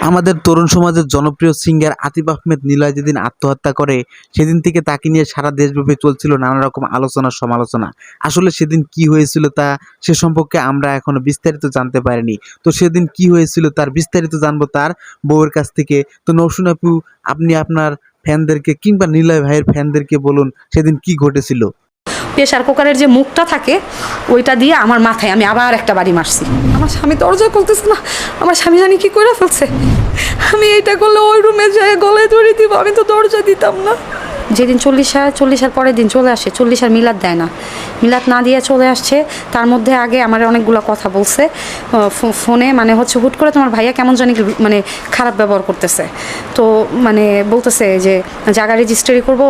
আমাদের তরুণ সমাজের জনপ্রিয় সিঙ্গার আতিফ আহমেদ নিলয় যেদিন আত্মহত্যা করে সেদিন থেকে তাকে নিয়ে সারা দেশব্যাপী চলছিল নানা রকম আলোচনা সমালোচনা। আসলে সেদিন কি হয়েছিল তা সে সম্পর্কে আমরা এখনো বিস্তারিত জানতে পারিনি। তো সেদিন কি হয়েছিল তার বিস্তারিত জানবো তার বউয়ের কাছ থেকে। তো নওশীন আপু, আপনি আপনার ফ্যানদেরকে কিংবা নিলয় ভাইয়ের ফ্যানদেরকে বলুন সেদিন কি ঘটেছিল। প্রেশার কুকারের যে মুখটা থাকে ওইটা দিয়ে আমার মাথায় আমি আবার একটা বাড়ি মারছি। আমার স্বামী দরজা খুলতেছে না, আমার স্বামী জানি কি করে ফেলছে। আমি এইটা করলে ওই রুমে যেয়ে গলায় ধরে দিব, আমি তো দরজা দিতাম না। যেদিন চল্লিশার পরের দিন চলে আসে, চল্লিশার মিলাদ দেয় না, মিলাদ না দিয়ে চলে আসছে। তার মধ্যে আগে আমার অনেকগুলো কথা বলছে ফোনে, মানে হচ্ছে হুট করে তোমার ভাইয়া কেমন জানি মানে খারাপ ব্যবহার করতেছে। তো মানে বলতেছে যে জায়গা রেজিস্ট্রি করব,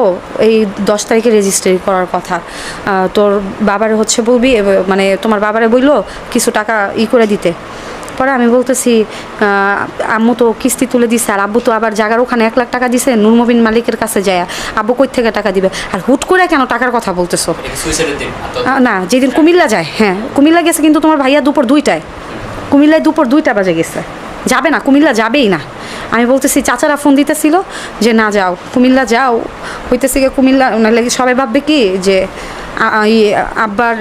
এই 10 তারিখে রেজিস্ট্রি করার কথা। তোর বাবারে হচ্ছে বলবি, মানে তোমার বাবারে বললো কিছু টাকা করে দিতে। পরে আমি বলতেছি আম্মু তো কিস্তি তুলে দিছে, আর আব্বু তো আবার জায়গার ওখানে 1 লাখ টাকা দিছে নুরমবিন মালিকের কাছে যায়। আব্বু কই থেকে টাকা দিবে, আর হুট করে কেন টাকার কথা বলতেছো? না, যেদিন কুমিল্লা যায়, হ্যাঁ কুমিল্লা গেছে, কিন্তু তোমার ভাইয়া দুপুর 2টায়, কুমিল্লায় দুপুর 2টা বাজে গেছে, যাবে না, কুমিল্লা যাবেই না। আমি বলতেছি, চাচারা ফোন দিতেছিল যে না যাও কুমিল্লা যাও, হইতেছে গিয়ে কুমিল্লা সবাই ভাববে কি যে আব্বার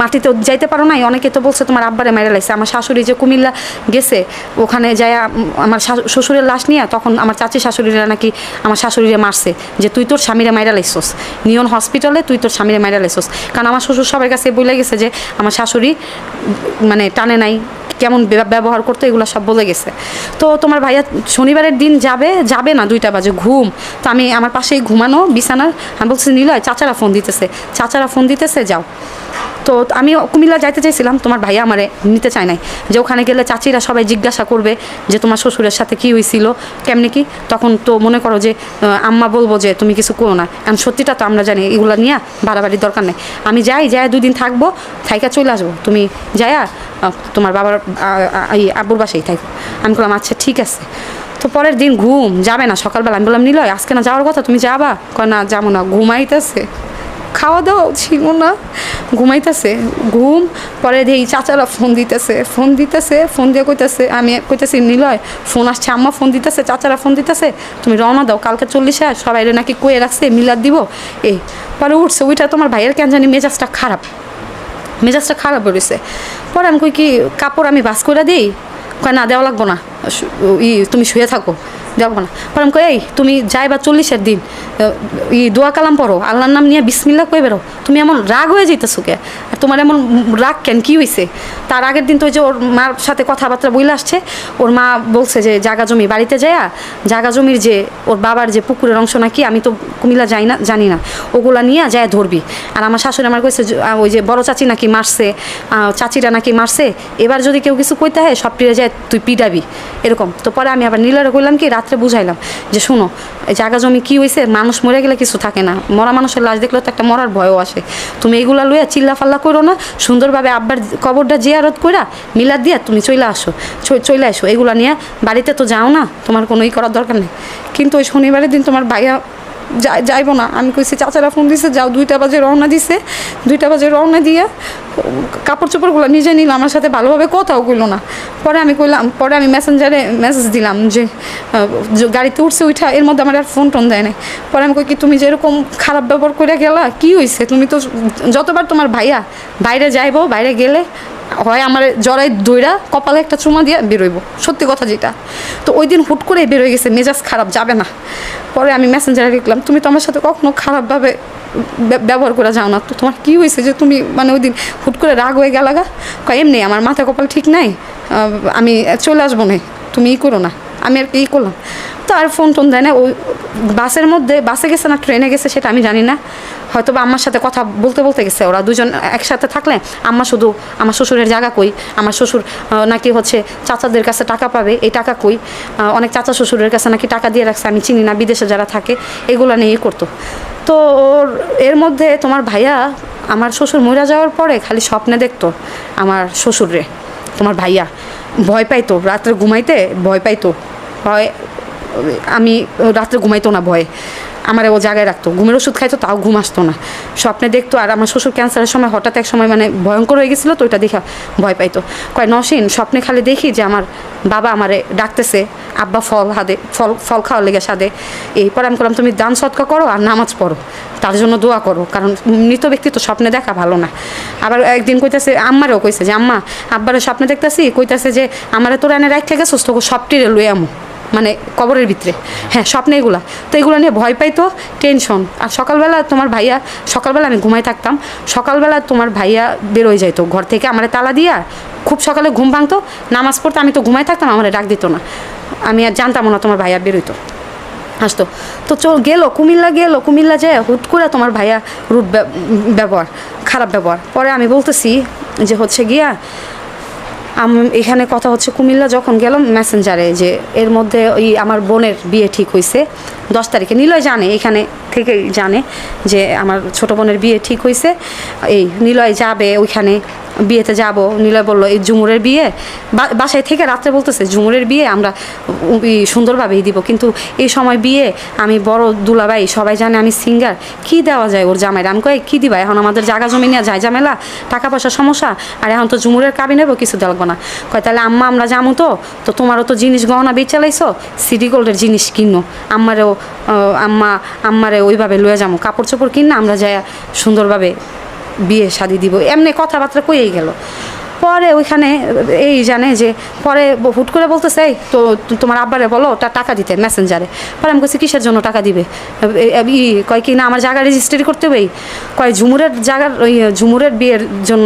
মাটিতে যাইতে পারো নাই। অনেকে তো বলছে তোমার আব্বারে মাইরা লাগছে। আমার শাশুড়ি যে কুমিল্লা গেছে, ওখানে যায় আমার শ্বশুরের লাশ নিয়ে, তখন আমার চাচি শাশুড়িরা নাকি আমার শাশুড়িরে মারছে যে তুই তোর স্বামীরে মাইরা লাইছস, নিয়ন হসপিটালে তুই তোর স্বামীরে মাইরা লাইছস। কারণ আমার শ্বশুর সবার কাছে বলে গেছে যে আমার শাশুড়ি মানে টানে নাই, কেমন ব্যবহার করতো, এগুলো সব বলে গেছে। তো তোমার ভাইয়া শনিবারের দিন যাবে না, 2টা বাজে, ঘুম। তো আমি আমার পাশেই ঘুমানো বিছানার, আমি বলছি নিলয় চাচারা ফোন দিতেছে যাও। তো আমি কুমিল্লা যাইতে চাইছিলাম, তোমার ভাইয়া আমারে নিতে চায় নাই, যে ওখানে গেলে চাচিরা সবাই জিজ্ঞাসা করবে যে তোমার শ্বশুরের সাথে কী হয়েছিল, কেমনি কি। তখন তো মনে করো যে আম্মা বলবো যে তুমি কিছু করো না, কারণ সত্যিটা তো আমরা জানি, এগুলো নিয়ে বাড়াবাড়ির দরকার নেই। আমি যাই 2 দিন থাকবো, থাইকা চলে আসবো, তুমি যাইয়া তোমার বাবার আব্বুর বাসায় থাকো। আমি বললাম আচ্ছা ঠিক আছে। তো পরের দিন ঘুম যাবে না, সকালবেলা আমি বললাম নিলয় আজকে না যাওয়ার কথা, তুমি যাবা? কয় না যাবো না, ঘুমাইতেছে, খাওয়া দাওয়াও ছিল না, ঘুমাইতেছে ঘুম। পরে এই চাচারা ফোন দিয়ে কইতেছে, আমি কইতেছি নিলয় ফোন আসছে, আম্মা ফোন দিতেছে, চাচারা ফোন দিতেছে, তুমি রওনা দাও, কালকে 40 সবাই নাকি কয়ে রাখছে মিলাদ দিব। এই পরে উঠছে, ওইটা তোমার ভাইয়ের কেন জানি মেজাজটা খারাপ বেরোছে। পরে আমি কই কি কাপড় আমি ভাস করে দিই? কয় না দেওয়া লাগবো না, তুমি শুয়ে থাকো, দেওয়া না। পরে আমি কই এই তুমি যাইবা 40 দিন দোয়া কালাম পড়ো, আল্লাহর নাম নিয়ে বিসমিল্লাহ কই বেরো, তুমি এমন রাগ হয়ে যাইতেছো কে? আর তোমার এমন রাগ কেন, কী হয়েছে? তার আগের দিন তো ওই যে ওর মার সাথে কথাবার্তা বইলে আসছে, ওর মা বলছে যে জাগা জমি বাড়িতে যায়া জাগা জমির যে ওর বাবার যে পুকুরের অংশ নাকি, আমি তো কুমিল্লা জানি না, ওগুলা নিয়ে যায় ধরবি। আর আমার শাশুড়ি আমার কইছে ওই যে বড় চাচি নাকি মারছে, চাচিরা নাকি মারছে, এবার যদি কেউ কিছু কইতে হয় সব টিরে যায় তুই পিটাবি, এরকম। তো পরে আমি আবার নীলারে কইলাম কি, রাত্রে বুঝাইলাম যে শোনো এই জায়গা জমি কী হয়েছে, মানুষ মরে গেলে কিছু থাকে না, মরা মানুষের লাশ দেখলেও তো একটা মরার ভয়ও আসে। তুমি এইগুলা লইয়া চিল্লা ফাল্লা করো না, সুন্দরভাবে আব্বার কবরটা জিয়ারত কইরা মিলাদ দিয়া তুমি চলে আসো, এগুলা নিয়ে বাড়িতে তো যাও না, তোমার কোনো করার দরকার নেই। কিন্তু ওই শনিবারের দিন তোমার ভাইয়া যাইব না, আমি কইছি চাচারা ফোন দিছে যাও, 2টা বাজে রওনা দিছে, 2টা বাজে রওনা দিয়ে কাপড় চোপড়গুলো নিজে নিল, আমার সাথে ভালোভাবে কথাও কইল না। পরে আমি মেসেঞ্জারে মেসেজ দিলাম যে গাড়িতে উঠছে উঠা, এর মধ্যে আমার আর ফোন টোন দেয় নাই। পরে আমি কই কি তুমি যেরকম খারাপ ব্যবহার করে গেলা, কী হয়েছে? তুমি তো যতবার তোমার ভাইয়া বাইরে যাইবো, বাইরে গেলে হয় আমার জড়াই দইরা কপালে একটা চুমা দিয়ে বেরোইব, সত্যি কথা যেটা। তো ওই দিন হুট করে বেরোয় গেছে, মেজাজ খারাপ, যাবে না। পরে আমি মেসেঞ্জারে লিখলাম তুমি তো আমার সাথে কখনো খারাপভাবে ব্যবহার করে যাও না, তো তোমার কী হয়েছে যে তুমি মানে ওই দিন হুট করে রাগ হয়ে গেলাগা? এমনি আমার মাথা কপাল ঠিক নাই, আমি চলে আসবো না, তুমি করো না। আমি আর কি করলাম, তো আর ফোন টোন দেয় না। ওই বাসে গেছে না ট্রেনে গেছে সেটা আমি জানি না, হয়তো বা আম্মার সাথে কথা বলতে গেছে। ওরা দুজন একসাথে থাকলে আম্মা শুধু আমার শ্বশুরের জায়গা কই, আমার শ্বশুর নাকি হচ্ছে চাচাদের কাছে টাকা পাবে, এই টাকা কই, অনেক চাচা শ্বশুরের কাছে নাকি টাকা দিয়ে রাখছে, আমি চিনি না, বিদেশে যারা থাকে এগুলো নিয়েই করতো। তো এর মধ্যে তোমার ভাইয়া আমার শ্বশুর মরে যাওয়ার পরে খালি স্বপ্নে দেখতো আমার শ্বশুররে, তোমার ভাইয়া ভয় পাইতো, রাত্রে ঘুমাইতে ভয় পাইতো, আমি রাত্রে ঘুমাইতো না ভয়ে। আমার ও জায়গায় রাখতো, ঘুমের ওষুধ খাইতো তাও ঘুম আসতো না, স্বপ্নে দেখতো। আর আমার শ্বশুর ক্যান্সারের সময় হঠাৎ এক সময় মানে ভয়ঙ্কর হয়ে গেছিলো, তো ওইটা দেখা ভয় পাইতো। কয় নসীন স্বপ্নে খালি দেখি যে আমার বাবা আমারে ডাকতেছে, আব্বা ফল হাদে, ফল খাওয়ার লেগে সাদে। এরপর আমি করলাম তুমি দান সৎকা করো আর নামাজ পড়ো, তার জন্য দোয়া করো, কারণ মৃত ব্যক্তি তো স্বপ্নে দেখা ভালো না। আবার একদিন কইতাছে, আম্মারও কইছে যে আম্মা আব্বারও স্বপ্নে দেখতেছি, কইতাছে যে আমারে তোরা এনে রাখতে গেছোস, তোকে সবটিরে লই আমু, মানে কবরের ভিতরে। হ্যাঁ স্বপ্নে এগুলা, তো এগুলো নিয়ে ভয় পাইতো, টেনশন। আর সকালবেলা তোমার ভাইয়া, সকালবেলা আমি ঘুমাই থাকতাম, সকালবেলা তোমার ভাইয়া বেরোয় যাইতো ঘর থেকে, আমার তালা দিয়া খুব সকালে ঘুম ভাঙতো, নামাজ পড়তো, আমি তো ঘুমাই থাকতাম, আমার ডাক দিত না, আমি আর জানতামও না তোমার ভাইয়া বেরোইতো, আসতো। তো গেলো কুমিল্লা যায় হুট করে তোমার ভাইয়া রুট ব্যবহার, খারাপ ব্যবহার। পরে আমি বলতেছি যে হচ্ছে গিয়া এখানে কথা হচ্ছে কুমিল্লা যখন গেলাম মেসেঞ্জারে, যে এর মধ্যে ওই আমার বোনের বিয়ে ঠিক হয়েছে 10 তারিখে, নিলয় জানে, এখানে থেকেই জানে যে আমার ছোটো বোনের বিয়ে ঠিক হয়েছে, এই নিলয় যাবে ওইখানে বিয়েতে যাব। নিলয় বললো এই ঝুমুরের বিয়ে, বাসায় থেকে রাত্রে বলতেছে ঝুমুরের বিয়ে আমরা সুন্দরভাবেই দিব, কিন্তু এই সময় বিয়ে, আমি বড় দুলাভাই, সবাই জানে আমি সিঙ্গার, কি দেওয়া যায় ওর জামাইরা? আমি কই কী দিবা, এখন আমাদের জায়গা জমি নিয়ে যায় ঝামেলা, টাকা পয়সার সমস্যা, আর এখন তো ঝুমুরের কাবি নেবো, কিছু দেওয়া লাগবে না। কয় তাহলে আম্মা আমরা যাবো, তো তোমারও তো জিনিস গহনা বেচে লাইছো, সিটি গোল্ডের জিনিস কিনো, আম্মারে ওইভাবে লয়ে যাবো, কাপড় চোপড় কিনা আমরা যাই সুন্দরভাবে বিয়ে শাদি দিব, এমনি কথাবার্তা কইয়েই গেল। পরে ওইখানে এই জানে যে পরে হুট করে বলতেছে এই তো তোমার আব্বারে বলো ওটা টাকা দিতে মেসেঞ্জারে। পরে আমি কইছি কিসের জন্য টাকা দিবে? কয় কি না আমার জায়গা রেজিস্ট্রি করতে হবে, কয় ঝুমুরের জায়গার ওই ঝুমুরের বিয়ের জন্য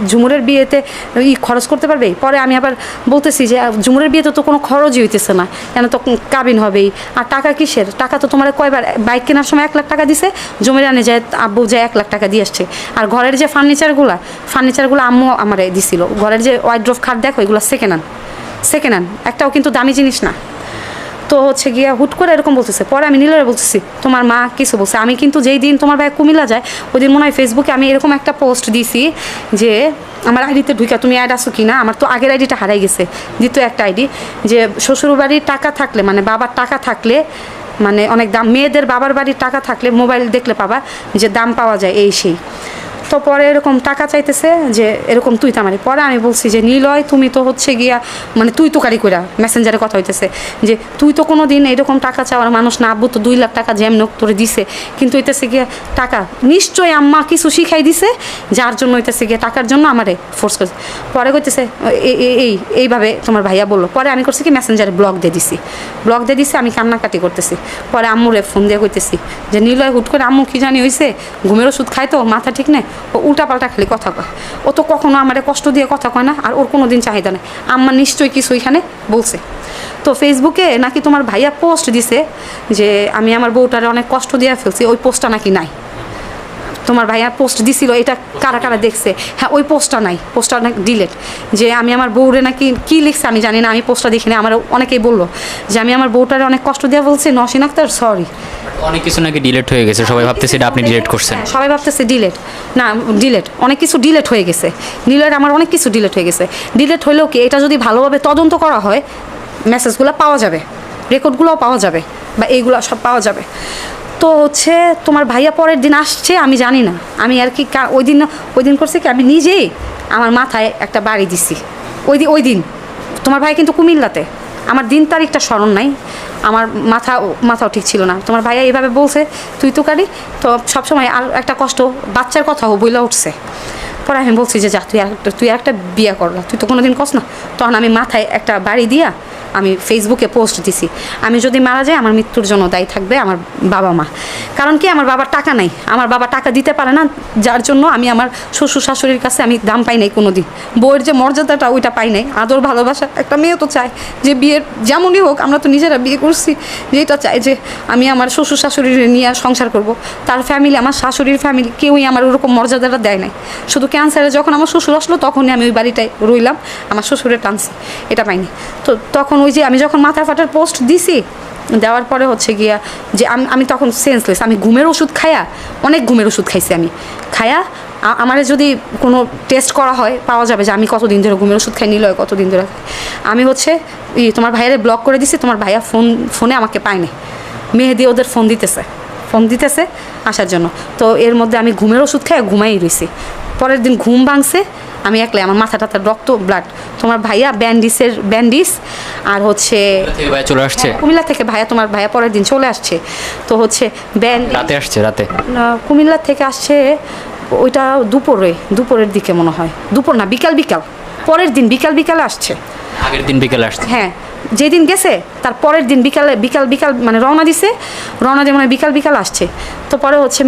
ঝুমুরের বিয়েতে খরচ করতে পারবে। পরে আমি আবার বলতেছি যে ঝুমুরের বিয়েতে তো কোনো খরচই হইতেছে না, কেন তো কাবিন হবেই, আর টাকা কিসের? টাকা তো তোমার কয়বার বাইক কেনার সময় 1 লাখ টাকা দিছে, জমির আনে যায় আব্বু যায় 1 লাখ টাকা দিয়ে আসছে, আর ঘরের যে ফার্নিচারগুলো আম্মু আমারে দিছিল, ঘরের যে ওয়াইড্রোভ খাট দেখো এগুলো সেকেন্ড হ্যান্ড, একটাও কিন্তু দামি জিনিস না। তো হচ্ছে গিয়া হুট করে এরকম বলতেছে। পরে আমি নীলরে বলতেছি তোমার মা কিছু বলছে, আমি কিন্তু যেই দিন তোমার ভাই কুমিল্লা যায় ওই দিন মনে হয় ফেসবুকে আমি এরকম একটা পোস্ট দিছি যে আমার আইডিতে ঢুকে তুমি অ্যাড আসো কি না, আমার তো আগের আইডিটা হারাই গেছে, দ্বিতীয় একটা আইডি, যে শ্বশুরবাড়ির টাকা থাকলে মানে বাবার টাকা থাকলে মানে অনেক দাম, মেয়েদের বাবার বাড়ির টাকা থাকলে মোবাইল দেখলে পাবা যে দাম পাওয়া যায় এই সেই। তো পরে এরকম টাকা চাইতেছে যে এরকম তুই তামারি। পরে আমি বলছি যে নিলয় তুমি তো হচ্ছে গিয়া মানে তুই তো কারি কইরা মেসেঞ্জারে কথা হইতেছে যে তুই তো কোনো দিন এরকম টাকা চাওয়ার মানুষ না, আব্বু তো 2 লাখ টাকা যেমন তোরে দিছে, কিন্তু হইতেছে গিয়া টাকা নিশ্চয়ই আম্মা কিছু শিখাই দিছে যার জন্য হইতেছে গিয়া টাকার জন্য আমারে ফোর্স করছে। পরে কইতেছে এইভাবে তোমার ভাইয়া বললো। পরে আমি করছি কি মেসেঞ্জারে ব্লক দিয়ে দিছি, আমি কান্নাকাটি করতেছি। পরে আম্মুরে ফোন দিয়ে কইতেছি যে নিলয় হুট করে আম্মু কি জানি হয়েছে, ঘুমের ওষুধ খায় তো মাথা ঠিক নেই, ও উল্টাপাল্টা খালি কথা কয়, ও তো কখনো আমারে কষ্ট দিয়ে কথা কয় না, আর ওর কোনো দিন চাহিদা নেই, আম্মা নিশ্চয়ই কিছু এখানে বলছে। তো ফেসবুকে নাকি তোমার ভাইয়া পোস্ট দিছে যে আমি আমার বউটারে অনেক কষ্ট দিয়ে ফেলছি, ওই পোস্টটা নাকি নাই। তোমার ভাইয়া পোস্ট দিছিল, এটা কারা কারা দেখছে? হ্যাঁ ওই পোস্টটা নাই, পোস্টটা নাকি ডিলেট। যে আমি আমার বউরে নাকি কী লিখছে আমি জানি না, আমি পোস্টটা দেখিনি, আমার অনেকেই বললো যে আমি আমার বউটারে অনেক কষ্ট দিয়ে বলছি, নসীন আক্তার সরি। অনেক কিছু নাকি ডিলিট হয়ে গেছে, সবাই ভাবতেছে এটা আপনি ডিলিট করছেন। সবাই ভাবতেছে ডিলেট না, ডিলেট অনেক কিছু ডিলেট হয়ে গেছে, নিলয়ের আমার অনেক কিছু ডিলেট হয়ে গেছে। ডিলেট হলেও কি এটা যদি ভালোভাবে তদন্ত করা হয় মেসেজগুলো পাওয়া যাবে, রেকর্ডগুলোও পাওয়া যাবে, বা এইগুলো সব পাওয়া যাবে। তো হচ্ছে তোমার ভাইয়া পরের দিন আসছে, আমি জানি না, আমি আর কি ওই দিন করছি কি আমি নিজেই আমার মাথায় একটা বাড়ি দিছি ওই দিন। তোমার ভাই কিন্তু কুমিল্লাতে, আমার দিন তারিখটা স্মরণ নাই, আমার মাথাও ঠিক ছিল না। তোমার ভাইয়া এইভাবে বলছে তুই তো কারি, তো সবসময় আর একটা কষ্ট বাচ্চার কথাও বইলা উঠছে। পরে আমি বলছি যে যা তুই একটা বিয়ে করলা, তুই তো কোনো দিন কস না। তখন আমি মাথায় একটা বাড়ি দিয়া আমি ফেসবুকে পোস্ট দিছি, আমি যদি মারা যাই আমার মৃত্যুর জন্য দায়ী থাকবে আমার বাবা মা। কারণ কি আমার বাবার টাকা নাই, আমার বাবা টাকা দিতে পারে না, যার জন্য আমি আমার শ্বশুর শাশুড়ির কাছে আমি দাম পাই নাই কোনো দিন, বউয়ের যে মর্যাদাটা ওইটা পাই নাই, আদর ভালোবাসা। একটা মেয়ে তো চায় যে বিয়ের যেমনই হোক, আমরা তো নিজেরা বিয়ে করছি, যেটা চায় যে আমি আমার শ্বশুর শাশুড়ি নিয়ে সংসার করব, তার ফ্যামিলি আমার শাশুড়ির ফ্যামিলি কেউই আমার ওরকম মর্যাদাটা দেয় নাই। শুধু ক্যান্সারে যখন আমার শ্বশুর আসলো তখনই আমি ওই বাড়িটায় রইলাম, আমার শ্বশুরের টানছি, এটা পাইনি। তো তখন ওই যে আমি যখন মাথা ফাটার পোস্ট দিছি, দেওয়ার পরে হচ্ছে গিয়া যে আমি তখন সেন্সলেস, আমি ঘুমের ওষুধ অনেক ঘুমের ওষুধ খাইছি, আমি আমার যদি কোনো টেস্ট করা হয় পাওয়া যাবে যে আমি কতদিন ধরে ঘুমের ওষুধ খাই, নিলয় কতদিন ধরে। আমি হচ্ছে তোমার ভাইয়ারে ব্লক করে দিছি, তোমার ভাইয়া ফোনে আমাকে পায় নাই, মেহেদি ওদের ফোন দিতেছে আসার জন্য। তো এর মধ্যে আমি ঘুমের ওষুধ খেয়ে ঘুমাই রয়েছি। পরের দিন ঘুম ভাঙছে, আমি একলাই, আমার মাথা টাথা রক্ত ব্লাড। তোমার ভাইয়া ব্যান্ডিস আর হচ্ছে ভাই চলে আসছে কুমিল্লা থেকে তোমার ভাইয়া পরের দিন চলে আসছে। তো হচ্ছে রাতে আসছে, রাতে কুমিল্লা থেকে আসছে, ওইটা দুপুরের দিকে মনে হয়, দুপুর না বিকাল পরের দিন বিকালে আসছে। আগের দিন বিকেলে আসছে। হ্যাঁ, যেদিন গেছে তার পরের দিন বিকাল মানে রওনা দিয়ে মানে বিকাল আসছে। তো পরে হচ্ছে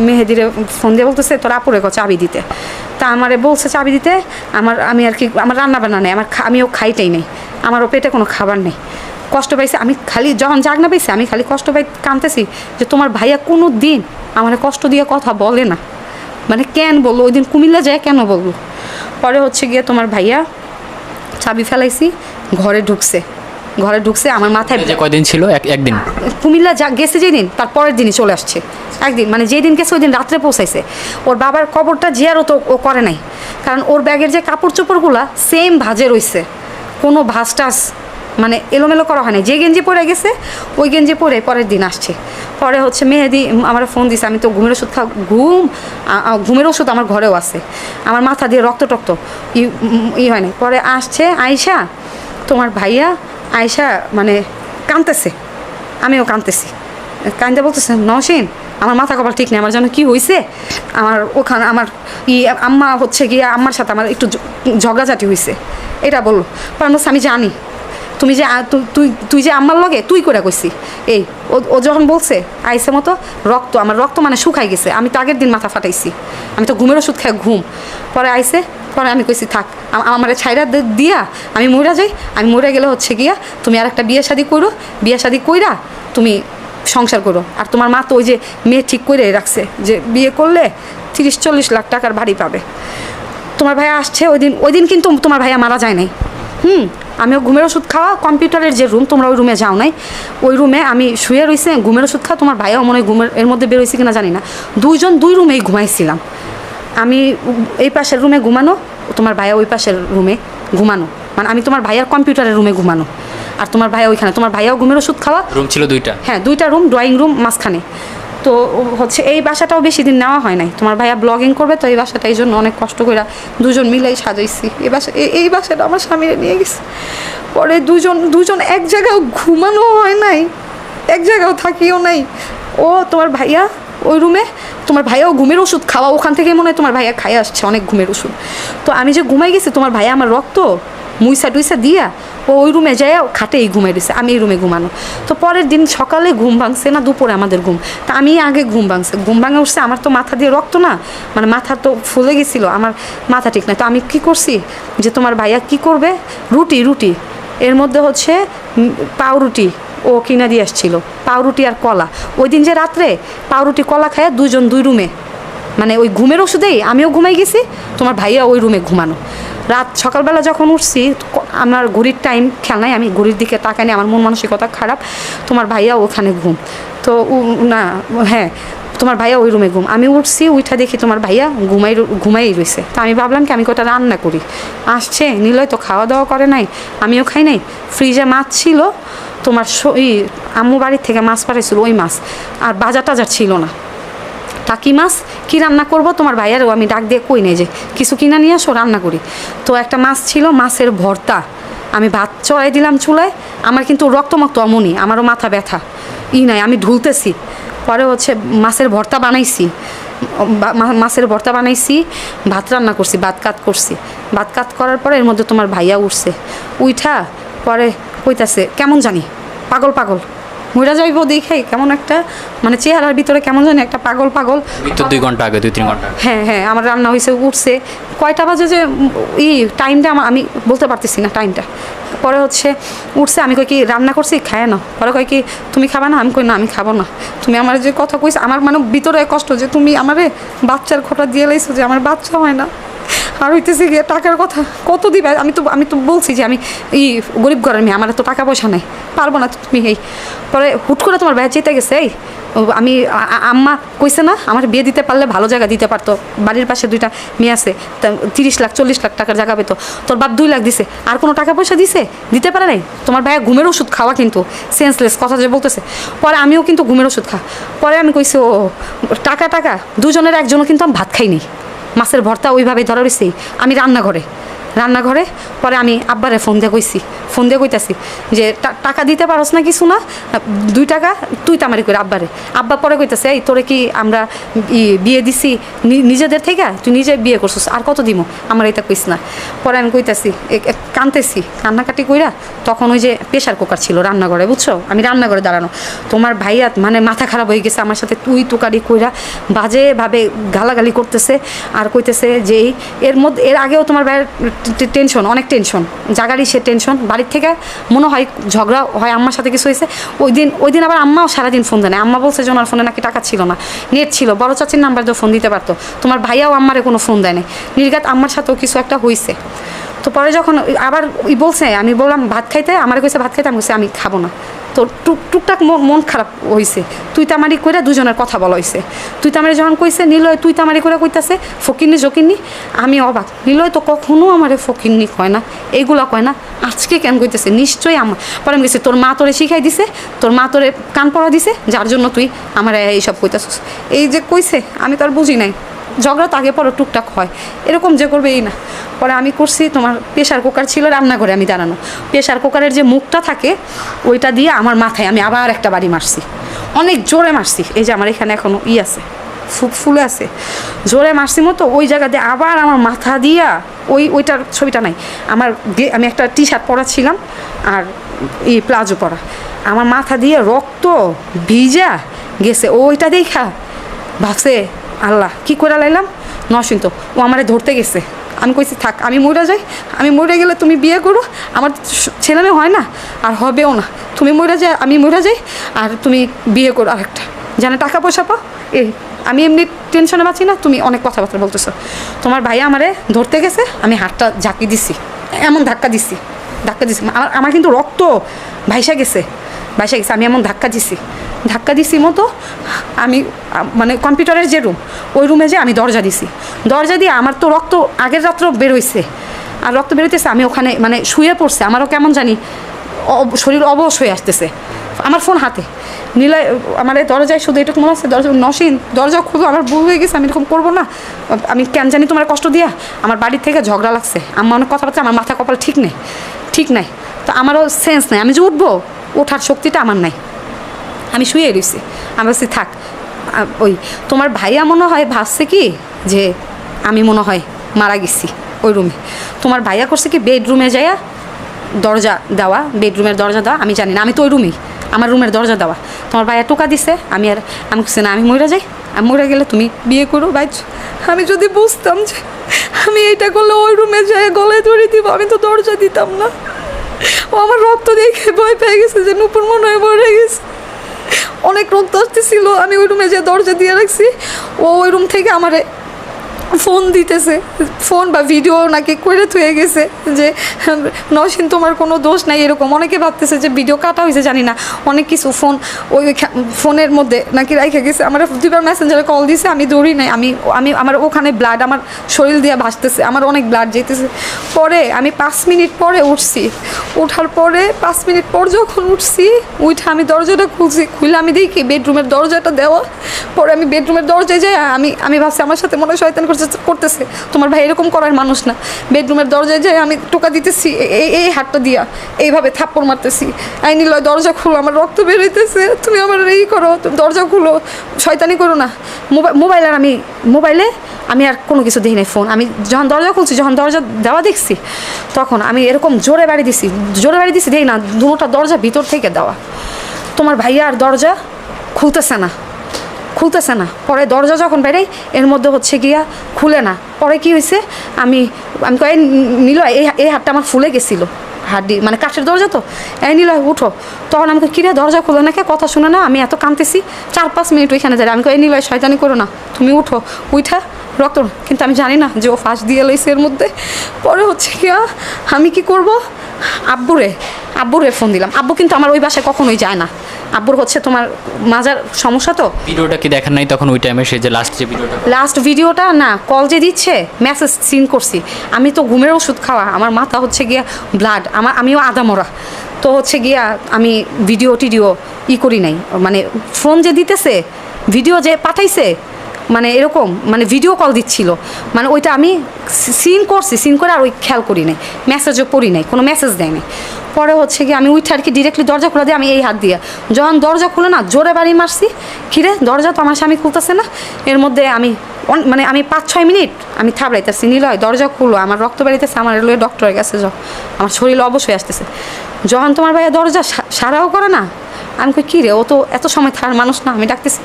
মেহেদিরে ফোন দিয়ে বলতেছে তোর আপুরে চাবি দিতে। তা আমারে বলছে চাবি দিতে, আমি আর কি, আমার রান্না বান্না নেই, আমিও খাইটাই নেই, আমারও পেটে কোনো খাবার নেই, কষ্ট পাইছে। আমি খালি যখন জাগনা পাইছি আমি খালি কষ্ট পাই কাঁদতেছি যে তোমার ভাইয়া কোনো দিন আমার কষ্ট দিয়ে কথা বলে না, মানে কেন বললো ওই দিন কুমিল্লা যায় কেন বললো। পরে হচ্ছে গিয়ে তোমার ভাইয়া চাবি ফেলাইছি, ঘরে ঢুকছে আমার মাথায়। যে কয়দিন ছিল? একদিন। কুমিল্লা গেছে যেদিন তার পরের দিনই চলে আসছে, একদিন মানে যেদিন গেছে ওই দিন রাত্রে পৌঁছাইছে। ওর বাবার কবরটা জিয়ারও তো ও করে নাই, কারণ ওর ব্যাগের যে কাপড় চোপড়গুলা সেম ভাজে রইছে, কোনো ভাজ টাজ মানে এলোমেলো করা হয় না। যে গেঞ্জি পরে গেছে ওই গেঞ্জি পরে পরের দিন আসছে। পরে হচ্ছে মেহেদি আমার ফোন দিছে, আমি তো ঘুমের ওষুধ ঘুমের ওষুধ আমার ঘরেও আছে, আমার মাথা দিয়ে রক্ত টক্ত হয় না। পরে আসছে আয়শা, তোমার ভাইয়া আয়শা মানে কাঁদতেছে, আমিও কাঁদতেছি, কাঁদতে বলতেছে নওশিন আমার মাথা কপাল ঠিক নেই, আমার জন্য কি হয়েছে, আমার ওখানে আমার আম্মা হচ্ছে গিয়ে আম্মার সাথে আমার একটু ঝগড়াঝাটি হয়েছে, এটা বললো। পরে আমি জানি তুমি যে তুই যে আম্মার লগে তুই করে কইছি এই ও যখন বলছে আইসে মতো আমার রক্ত মানে শুকাই গেছে, আমি তো আগের দিন মাথা ফাটাইছি, আমি তো ঘুমের ওষুধ খাই ঘুম। পরে আইসে, পরে আমি কইছি থাক আমার ছাইরা দিয়া আমি মরে যাই, আমি মরে গেলে হচ্ছে গিয়া তুমি আর একটা বিয়ে শাদি কইরা তুমি সংসার করো। আর তোমার মা তো ওই যে মেয়ে ঠিক করে রাখছে যে বিয়ে করলে 30-40 লাখ টাকার বাড়ি পাবে। তোমার ভাইয়া আসছে ওই দিন কিন্তু তোমার ভাইয়া মারা যায় নাই। আমিও ঘুমের ওষুধ খাওয়া, কম্পিউটারের যে রুম তোমরা ওই রুমে যাও নাই, ওই রুমে আমি শুয়ে রয়েছি ঘুমের ওষুধ খাওয়া। তোমার ভাইয়াও মনে হয় ঘুমের এর মধ্যে বেরোইছে কিনা জানি না, দুই রুমেই ঘুমাইছিলাম। আমি এই পাশের রুমে ঘুমানো, তোমার ভাইয়া ওই পাশের রুমে ঘুমানো, মানে আমি তোমার ভাইয়ার কম্পিউটারের রুমে ঘুমানো আর তোমার ভাইয়া ওইখানে। তোমার ভাইয়াও ঘুমের ওষুধ খাওয়া। রুম ছিল দুইটা? হ্যাঁ, দুইটা রুম, ড্রয়িং রুম মাঝখানে। তো হচ্ছে এই বাসাটাও বেশি দিন নেওয়া হয় নাই, তোমার ভাইয়া ব্লগিং করবে তো এই বাসাটা এই জন্য অনেক কষ্ট করে দুজন মিলাই সাজাইছি। এই বাসাটা আমার স্বামীরে নিয়ে গেছে। পরে দুজন এক জায়গায় ঘুমানো হয় নাই, এক জায়গাও থাকিও নাই। ও তোমার ভাইয়া ওই রুমে, তোমার ভাইয়াও ঘুমের ওষুধ খাওয়া, ওখান থেকে মনে হয় তোমার ভাইয়া খাই আসছে অনেক ঘুমের ওষুধ। তো আমি যে ঘুমাই গেছি, তোমার ভাইয়া আমার রক্ত মুইসা দিয়া ও ওই রুমে যায় খাটেই ঘুমাই দিছে, আমি এই রুমে ঘুমানো। তো পরের দিন সকালে ঘুম ভাঙছে না দুপুরে আমাদের ঘুম, তা আমি আগে ঘুম ভাঙে উঠছে। আমার তো মাথা দিয়ে রক্ত না, মানে মাথা তো ফুলে গেছিলো, আমার মাথা ঠিক নাই। তো আমি কি করছি যে তোমার ভাইয়া কি করবে, রুটি এর মধ্যে হচ্ছে পাউরুটি ও কিনা দিয়ে আসছিল, পাউরুটি আর কলা। ওই দিন যে রাত্রে পাউরুটি কলা খায় দুজন দুই রুমে, মানে ওই ঘুমের ওষুধেই আমিও ঘুমাই গেছি, তোমার ভাইয়া ওই রুমে ঘুমানো। রাত সকালবেলা যখন উঠছি, আমার ঘড়ির টাইম খেয়াল নাই, আমি ঘড়ির দিকে তাকাই নি, আমার মন মানসিকতা খারাপ। তোমার ভাইয়া ওখানে ঘুম, তো না হ্যাঁ তোমার ভাইয়া ওই রুমে ঘুম। আমি উঠছি, উঠা দেখি তোমার ভাইয়া ঘুমাই রয়েছে। তো আমি ভাবলাম কি আমি কটা রান্না করি, আসছে নিলয় তো খাওয়া দাওয়া করে নাই, আমিও খাই নাই। ফ্রিজে মাছ ছিল, তোমার আম্মু বাড়ির থেকে মাছ পাঠাইছিল, ওই মাছ আর বাজার টাজার ছিল না। টাকি মাছ কি রান্না করব, তোমার ভাইয়ারও আমি ডাক দিয়ে কই নেই যে কিছু কিনা নিয়ে আসো রান্না করি। তো একটা মাছ ছিল, মাছের ভর্তা, আমি ভাত চড়াই দিলাম চুলায়। আমার কিন্তু রক্তমক্ত অমনি, আমারও মাথা ব্যথা নাই, আমি ঢুলতেছি। পরে হচ্ছে মাছের ভর্তা বানাইছি, ভাত রান্না করছি, ভাত কাত করার পরে এর মধ্যে তোমার ভাইয়া উঠছে, উঠা পরে কইতাছে কেমন জানি পাগল মইরা যাইব দেখে, কেমন একটা মানে চেহারার ভিতরে কেমন জানি একটা পাগল। 2 ঘন্টা আগে, 2-3 ঘন্টা। হ্যাঁ আমার রান্না হয়েছে, উঠছে কয়টা বাজে যে টাইমটা আমি বলতে পারতেছি না টাইমটা। পরে হচ্ছে উঠছে, আমি কই কি রান্না করছি খায় না, পরে কই কি তুমি খাবা না, আমি কই না আমি খাবো না। তুমি আমার যে কথা কইছো, আমার মানে ভিতরে কষ্ট যে তুমি আমারে বাচ্চার খোটা দিয়ে লাইছো, যে আমার বাচ্চা হয় না, আর হইতেছে গিয়ে টাকার কথা কত দিবে, আমি তো বলছি যে আমি গরিব ঘরের মেয়ে, আমার তো টাকা পয়সা নাই, পারবো না তুমি এই। পরে হুট করে তোমার ভাই যেতে গেছে, এই আমি আম্মা কইছে না আমার বিয়ে দিতে পারলে ভালো জায়গা দিতে পারতো, বাড়ির পাশে 2টা মেয়ে আছে, 30 লাখ 40 লাখ টাকার জায়গা পেতো, তোর বাপ 2 লাখ দিছে, আর কোনো টাকা পয়সা দিতে পারে নাই। তোমার ভাইয়া ঘুমের ওষুধ খাওয়া কিন্তু সেন্সলেস কথা যে বলতেছে। পরে আমিও কিন্তু ঘুমের ওষুধ পরে আমি কইছি ও টাকা দুজনের একজনও কিন্তু আমি ভাত খাইনি, মাছের ভর্তা ওইভাবে ধরা রয়েছি আমি রান্নাঘরে। পরে আমি আব্বারে ফোন দিয়ে কইতাছি যে টাকা দিতে পারস না কিছু না, 2 টাকা তুই তামারি করে আব্বা পরে কইতাছে এই তোরে কি আমরা বিয়ে দিছি নিজেদের থেকে, তুই নিজে বিয়ে করছিস, আর কত দিমো, আমার এটা কইস না। পরে আমি কইতাছি কানতেছি, কান্নাকাটি কইরা তখন ওই যে প্রেশার কুকার ছিল রান্নাঘরে, বুঝছো, আমি রান্নাঘরে দাঁড়ানো, তোমার ভাইয়া মানে মাথা খারাপ হয়ে গেছে আমার সাথে, তুই তুকারি কইরা বাজেভাবে গালাগালি করতেছে, আর কইতেছে যে এর আগেও তোমার ভাইয়ের টেনশন, অনেক টেনশন, জাগারই সে টেনশন, বাড়ির থেকে মনে হয় ঝগড়া হয়, আম্মার সাথে কিছু হয়েছে। ওই দিন আবার আম্মাও সারাদিন ফোন দেয় না, আম্মা বলছে যে ওনার ফোনে নাকি টাকা ছিল না, নেট ছিল, বড় চাচির নাম্বার দিয়ে ফোন দিতে পারতো, তোমার ভাইয়াও আম্মারে কোনো ফোন দেয় না, নির্ঘাত আম্মার সাথেও কিছু একটা হয়েছে। তো পরে যখন আবার বলছে, আমি বললাম ভাত খাইতে, আমার কইছে ভাত খাইতে, আমি বলছি আমি খাবো না, তো টুকটাক মন খারাপ হয়েছে, তুই তামারি করে দুজনের কথা বলা হয়েছে, তুই তামারি যখন কইছে নিলয় তুই তামারি করে কইতাছে ফকিরনি জকিরনি, আমি অবাক, নিলয় তো কখনো আমারে ফকিরনি কয় না, এইগুলা কয় না, আজকে কেন কইতেছে, নিশ্চয়ই আমার। পরে আমি গেছি তোর মা তোরে শিখাই দিছে, তোর মা তোরে কান পড়া দিছে, যার জন্য তুই আমার এইসব কইতাছিস, এই যে কইছে আমি তো আর বুঝি নাই, ঝগড়া তো আগে পরে টুকটাক হয়, এরকম যে করবে এই না। পরে আমি করছি, তোমার প্রেশার কুকার ছিল রান্নাঘরে, আমি দাঁড়ানো, প্রেশার কুকারের যে মুখটা থাকে ওইটা দিয়ে আমার মাথায় আমি আবার একটা বাড়ি মারছি, অনেক জোরে মারছি, এই যে আমার এখানে এখনও আছে, ফুলে আছে, জোরে মারছি মতো ওই জায়গা দিয়ে আবার আমার মাথা দিয়া ওইটার ছবিটা নাই, আমি একটা টি শার্ট পরা ছিলাম আর প্লাজো পরা, আমার মাথা দিয়ে রক্ত ভিজা গেছে, ওইটা দেখা ভাবছে আল্লাহ কী করে লাইলাম, নসীন তো ও আমারে ধরতে গেছে, আমি কইছি থাক আমি মরে যাই, আমি মরে গেলে তুমি বিয়ে করো, আমার ছেলে মেয়ে হয় না আর হবেও না, তুমি মরে যাই আমি মরে যাই আর তুমি বিয়ে করো আরেকটা, জানে টাকা পয়সা পাও, আমি এমনি টেনশনে বাঁচি না, তুমি অনেক কথাবার্তা বলতেছো। তোমার ভাই আমারে ধরতে গেছে, আমি হাতটা ঝাঁকি দিছি, এমন ধাক্কা দিছি আমার কিন্তু রক্ত ভাইসা গেছে, আমি এমন ধাক্কা দিছি মতো, আমি মানে কম্পিউটারের যে রুম, ওই রুমে যে আমি দরজা দিয়ে আমার তো রক্ত আগের রাত্র বেরোইছে, আর রক্ত বেরোইতেছে, আমি ওখানে মানে শুয়ে পড়ছে, আমারও কেমন জানি শরীর অবশ হয়ে আসতেছে, আমার ফোন হাতে, নিলয় আমার দরজায় শুধু এটুকু মনে আছে, নসীন দরজা খুলো, আমার ভুল হয়ে গেছে, আমি এরকম করবো না, আমি কেন জানি তোমার কষ্ট দিয়া, আমার বাড়ির থেকে ঝগড়া লাগছে, আমার অনেক কথা বলছে, আমার মাথা কপাল ঠিক নাই, তো আমারও সেন্স নাই, আমি যে উঠবো, ওঠার শক্তিটা আমার নাই, আমি শুয়ে রয়েছি, আমি বলছি থাক, ওই তোমার ভাইয়া মনে হয় ভাবছে কি যে আমি মনে হয় মারা গেছি ওই রুমে, তোমার ভাইয়া করছে কি বেডরুমে যাইয়া বেডরুমের দরজা দেওয়া, আমি জানি না, আমি তো ওই রুমেই, আমার রুমের দরজা দেওয়া, তোমার ভাইয়া টোকা দিছে, আমি বলছি না আমি মরে যাই, আমি মরে গেলে তুমি বিয়ে করো ভাই, আমি যদি বুঝতাম যে আমি এইটা করলে ওই রুমে যাই গলায় ধরে দিব, আমি তো দরজা দিতাম না, ও আমার রক্ত দেখে ভয় পেয়ে গেছে যে নুপুর মনে হয় মরে গেছে, অনেক রক্ত আসতেছিল, আমি ওই রুমে যে দরজা দিয়ে রাখছি, ও ওই রুম থেকে আমারে ফোন দিতেছে, ফোন বা ভিডিও নাকি করে থুয়ে গেছে যে নসীন তোমার কোনো দোষ নাই, এরকম অনেকে ভাবতেছে যে ভিডিও কাটা হয়েছে, জানি না, অনেক কিছু ওই ফোনের মধ্যে নাকি রাইখে গেছে, আমার 2বার মেসেঞ্জারে কল দিছে, আমি দৌড়ি নাই, আমার ওখানে ব্লাড আমার শরীর দিয়ে ভাসতেছে, আমার অনেক ব্লাড যেতেছে। পরে আমি 5 মিনিট পরে উঠছি, ওঠার পরে 5 মিনিট পর যখন উঠছি, উঠে আমি দরজাটা খুলে আমি দেখি বেডরুমের দরজাটা দেওয়া, পরে আমি বেডরুমের দরজায় যাই, আমি ভাবছি আমার সাথে মনে হয় শয়তান করতেছে, তোমার ভাই এরকম করার মানুষ না, বেডরুমের দরজায় যাই আমি টোকা দিতেছি, এই হাতটা দিয়া এইভাবে থাপ্পড় মারতেছি, আই নিলয় দরজা খুলো, আমার রক্ত বেরোইতেছে, তুমি আমার এই করো, তুমি দরজা খুলো, শয়তানি করো না, মোবাইলে আমি আর কোনো কিছু দেখি নাই, ফোন আমি যখন দরজা খুলছি, যখন দরজা দেওয়া দেখছি, তখন আমি এরকম জোরে বাড়ি দিছি দেখি না, দুটো দরজা ভিতর থেকে দেওয়া, তোমার ভাইয়া আর দরজা খুলতেছে না, পরে দরজা যখন বেরাই এর মধ্যে হচ্ছে গিয়া খুলে না, পরে কি হয়েছে, আমি কয়ে নিলয় এই হাতটা আমার ফুলে গেছিলো, হাড্ডি মানে কাঠের দরজা তো, এই নিলয় উঠো, তখন আমাকে কিরে দরজা খুলে নাকি, কথা শুনে না, আমি এত কাঁদতেছি, 4-5 মিনিট ওইখানে যাই, আমি কই নিলয় শয়তানি করো না, তুমি উঠো, উঠা রক্ত, কিন্তু আমি জানি না যে ও ফাঁস দিয়ে লাইছে এর মধ্যে। পরে হচ্ছে কি আমি কি করব, আব্বুরে ফোন দিলাম। আব্বু কিন্তু আমার ওই বাসায় কখনোই যায় না, আব্বুর হচ্ছে তোমার মাজার সমস্যা তো। ভিডিওটা কি দেখেন নাই তখন ওই টাইমে, সে যে লাস্ট ভিডিওটা না, কল যে দিচ্ছে মেসেজ সিন করছি, আমি তো ঘুমের ওষুধ খাওয়া, আমার মাথা হচ্ছে গিয়া ব্লাড, আমিও আদা মরা, তো হচ্ছে গিয়া আমি ভিডিও টিডিও করি নাই, মানে ফোন যে দিতেছে ভিডিও যে পাঠাইছে মানে এরকম, মানে ভিডিও কল দিচ্ছিল, মানে ওইটা আমি সিন করছি, সিন করে আর ওই খেয়াল করি নাই, মেসেজও পড়ি নাই, কোনো মেসেজ দেয় নাই। পরে হচ্ছে কি আমি উঠে আর কি ডিরেক্টলি দরজা খুলে দিয়ে আমি এই হাত দিয়ে যখন দরজা খুলে না জোরে বাড়ি মারছি, কিরে দরজা তো আমার স্বামী খুলতেছে না, এর মধ্যে আমি মানে আমি 5-6 মিনিট আমি থাবড়াইতেছি, নিলয় দরজা খুলো, আমার রক্ত বেরিতেছে, আমার এলো ডক্টরের কাছে যাও, আমার শরীরে অবশ্যই আসতেছে। যখন তোমার ভাইয়া দরজা সারাও করে না, আমি কই কী রে, ও তো এত সময় থার মানুষ না, আমি ডাকতেছি।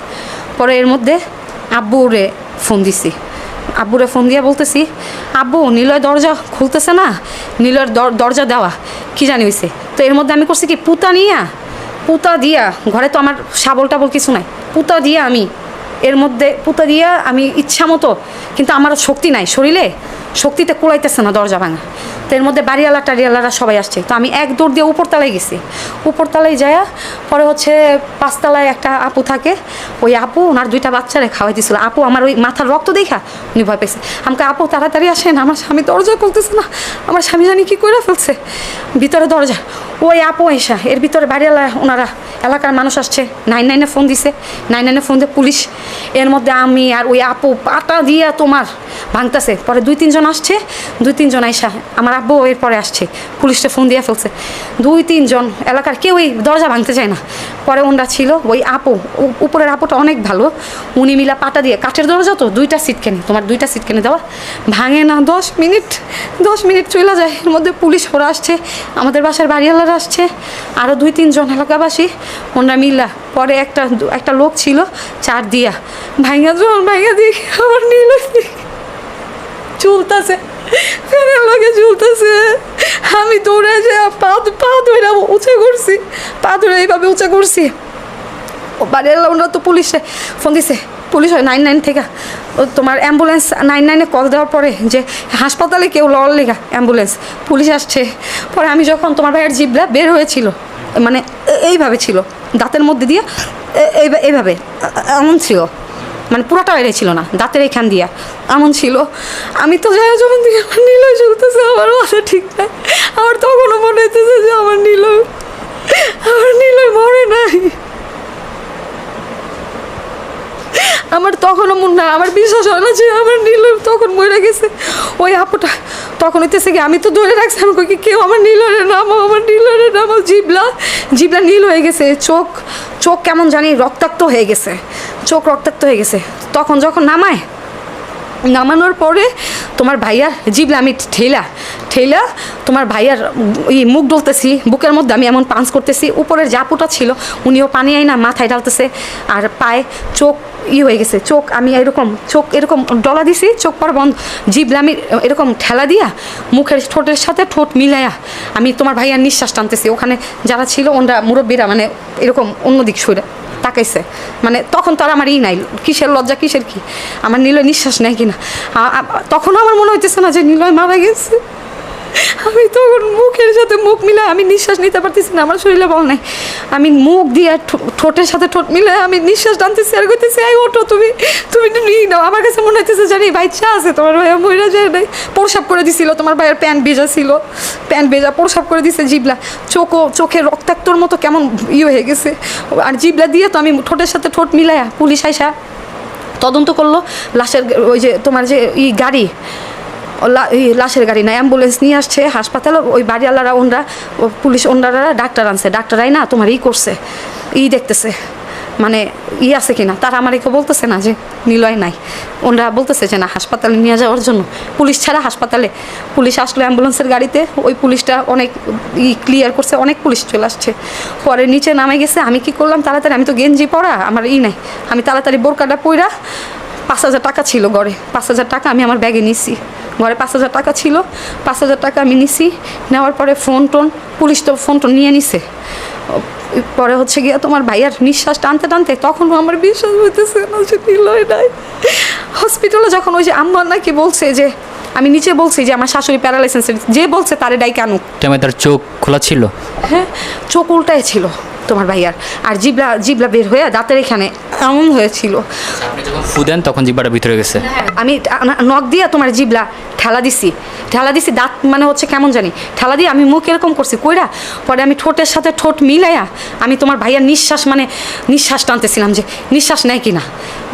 পরে এর মধ্যে আব্বুরে ফোন দিছি, আব্বুরে ফোন দিয়ে বলতেছি, আব্বু নিলয় দরজা খুলতেছে না, নিলয়ের দরজা দেওয়া কি জানি হয়েছে। তো এর মধ্যে আমি করছি কি, পুতা দিয়া ঘরে তো আমার শাবল টাবল কিছু নাই, পুতা দিয়া আমি এর মধ্যে পুতা দিয়া আমি ইচ্ছা মতো, কিন্তু আমার শক্তি নাই শরীরে, শক্তিতে কুলাইতেছে না দরজা ভাঙা। তো এর মধ্যে বাড়িওয়ালা টাড়িওয়ালারা সবাই আসছে, তো আমি এক দৌড় দিয়ে উপরতলায় গেছি, উপরতলায় যায়া পরে হচ্ছে 5 তলায় একটা আপু থাকে, ওই আপু ওনার 2টা বাচ্চারে খাওয়াই দিছিল। আপু আমার ওই মাথার রক্ত দেখা উনি ভয় পেয়েছে, আমাকে আপু তাড়াতাড়ি আসেন, আমার স্বামী দরজা খুলতেছে না, আমার স্বামী জানি কী করে ফেলছে ভিতরে দরজা। ওই আপু এসা এর ভিতরে বাড়িওয়ালা ওনারা এলাকার মানুষ আসছে, 999 ফোন দিছে, 999 ফোন দিয়ে পুলিশ, এর মধ্যে আমি আর ওই আপু পাটা দিয়া তোমার ভাঙতেছে। পরে 2-3 জন আসছে, 2-3 জন আইসা আমার আব্বু এরপরে আসছে, পুলিশটা ফোন দিয়ে ফেলছে। 2-3 জন এলাকার কেউই দরজা ভাঙতে চায় না। পরে ওনরা ছিল ওই আপু, উপরের আপুটা অনেক ভালো, উনি মিলা পাটা দিয়ে, কাঠের দরজা তো 2টা সিট কেনে, তোমার 2টা সিট কেনে দেওয়া, ভাঙে না, 10 মিনিট চলে যায়। এর মধ্যে পুলিশ ওরা আসছে, আমাদের বাসার বাড়িওয়ালারা আসছে, আরও 2-3 জন এলাকাবাসী, ওনরা মিলা। পরে একটা লোক ছিল চার দিয়া ভাঙা দিয়ে আমার নীল চুলতেছে, ফেরের লগে চুলতেছে, আমি দৌড়ে যে পা ধরে উঁচা করছি, পা ধরে এইভাবে উঁচা করছি। ও বাড়ির ওনারা তো পুলিশে ফোন দিছে, পুলিশ হয় 99 থেকে, ও তোমার অ্যাম্বুলেন্স 99-এ কল দেওয়ার পরে যে হাসপাতালে কেউ লড় লেগা অ্যাম্বুলেন্স, পুলিশ আসছে। পরে আমি যখন তোমার ভাইয়ের জিভটা বের হয়েছিল, মানে এইভাবে ছিল, দাঁতের মধ্যে দিয়ে এইভাবে এমন ছিল, মানে পুরোটা বাইরে ছিল না, দাঁতের এখান দিয়া এমন ছিল। আমি তো যাই যখন দিকে আমার নীলয় চলতেছে, আমার মাথা ঠিক নাই, আমার তখনও মনে হইতেছে যে আমার নীলয় মরে নাই, আমার তখনও মনে না, আমার বিশ্বাস হয় না যে আমার নীলয় তখন মরে গেছে। ওই আপুটা তখন হইতেছে কি, আমি তো ধরে রাখছি, আমি কই কেউ আমার নীলরে নামাও, জিবলা নীল হয়ে গেছে, চোখ কেমন জানি রক্তাক্ত হয়ে গেছে, তখন যখন নামানোর পরে তোমার ভাইয়ার জিবলা আমি ঠেলা তোমার ভাইয়ার মুখ ডলতেছি, বুকের মধ্যে আমি এমন পাঞ্চ করতেছি, উপরের জাপুটা ছিল উনিও পানি আই না মাথায় ঢালতেছে, আর পায়ে চোখ হয়ে গেছে, আমি এরকম ডলা দিছি, চোখ পর বন্ধ, জিবলা আমি এরকম ঠেলা দিয়া মুখের ঠোঁটের সাথে ঠোঁট মিলাইয়া আমি তোমার ভাইয়ার নিঃশ্বাস টানতেছি। ওখানে যারা ছিল ওনরা মুরব্বীরা মানে এরকম অন্যদিক সরে তাকাইছে, মানে তখন তো আর আমার নাই, কিসের লজ্জা কিসের কি, আমার নীলয় নিঃশ্বাস নেয় কিনা, তখনও আমার মনে হইতেছে না যে নীলয় মারা গেছে। আমি তখন মুখের সাথে মুখ মিলায় আমি নিঃশ্বাস নিতে পারতেছি না, আমার শরীরে বল নাই, আমি মুখ দিয়ে ঠোঁটের সাথে ঠোঁট মিলায় আমি নিঃশ্বাস টানতেছি আর কইতেছি, এই ওঠো তুমি নিয়ে নাও। আমার কাছে মনে হইতেছে জানি বাচ্চা আছে, তোমার ভাইয়া মইরা যায় নাই, প্রসাব করে দিছিল, তোমার ভাইয়ের প্যান্ট ভেজা প্রসাব করে দিছে, জিবলা চোখে রক্তাক্তর মতো কেমন হয়ে গেছে, আর জিবলা দিয়ে তো আমি ঠোঁটের সাথে ঠোঁট মিলায়া পুলিশ আইসা তদন্ত করলো, লাশের ওই যে তোমার যে গাড়ি, লাশের গাড়ি না অ্যাম্বুলেন্স নিয়ে আসছে হাসপাতালে, ওই বাড়িওয়ালারা ওনরা পুলিশ ওনরা ডাক্তার আনছে, ডাক্তারাই না তোমার করছে দেখতেছে মানে আছে কিনা, তারা আমার একে বলতেছে না যে নীলয় নাই, ওনরা বলতেছে যে না হাসপাতালে নিয়ে যাওয়ার জন্য, পুলিশ ছাড়া হাসপাতালে পুলিশ আসলো অ্যাম্বুলেন্সের গাড়িতে, ওই পুলিশটা অনেক ক্লিয়ার করছে, অনেক পুলিশ চলে আসছে। পরে নিচে নামে গেছে, আমি কি করলাম তাড়াতাড়ি, আমি তো গেঞ্জি পরা আমার নাই, আমি তাড়াতাড়ি বোরকাটা পইরা 5,000 টাকা ছিল ঘরে, 5,000 টাকা আমি আমার ব্যাগে নিছি, ঘরে 5,000 টাকা ছিল, 5,000 টাকা আমি নিছি, নেওয়ার পরে পুলিশ তো ফোন টোন নিয়ে নিছে, পরে হচ্ছে গিয়ে তোমার ভাইয়ার নিঃশ্বাস টানতে টানতে তখনও আমার বিশ্বাস হইতেছে না যে নিলয় নাই। হসপিটালে যখন ওই যে আম্মা নাকি বলছে যে, আমি নিচে বলছি যে আমার শাশুড়ি প্যারালাইসিস, যে বলছে তারে ডাই কেন, টাইমে তার চোখ খোলা ছিল? হ্যাঁ, চোখ উল্টায় ছিল তোমার ভাইয়ার, আর জিবলা জিবলা বের হয়ে দাঁতের এখানে এমন হয়েছিল। আপনি যখন ফু দেন তখন জিব্বাটা ভিতরে গেছে? আমি নখ দিয়ে তোমার জিবলা ঠেলা দিছি দাঁত মানে হচ্ছে কেমন জানি ঠেলা দিয়ে আমি মুখ এরকম করছি কইরা, পরে আমি ঠোঁটের সাথে ঠোঁট মিলাইয়া আমি তোমার ভাইয়ার নিঃশ্বাস টানতেছিলাম যে নিঃশ্বাস নেয় কি না,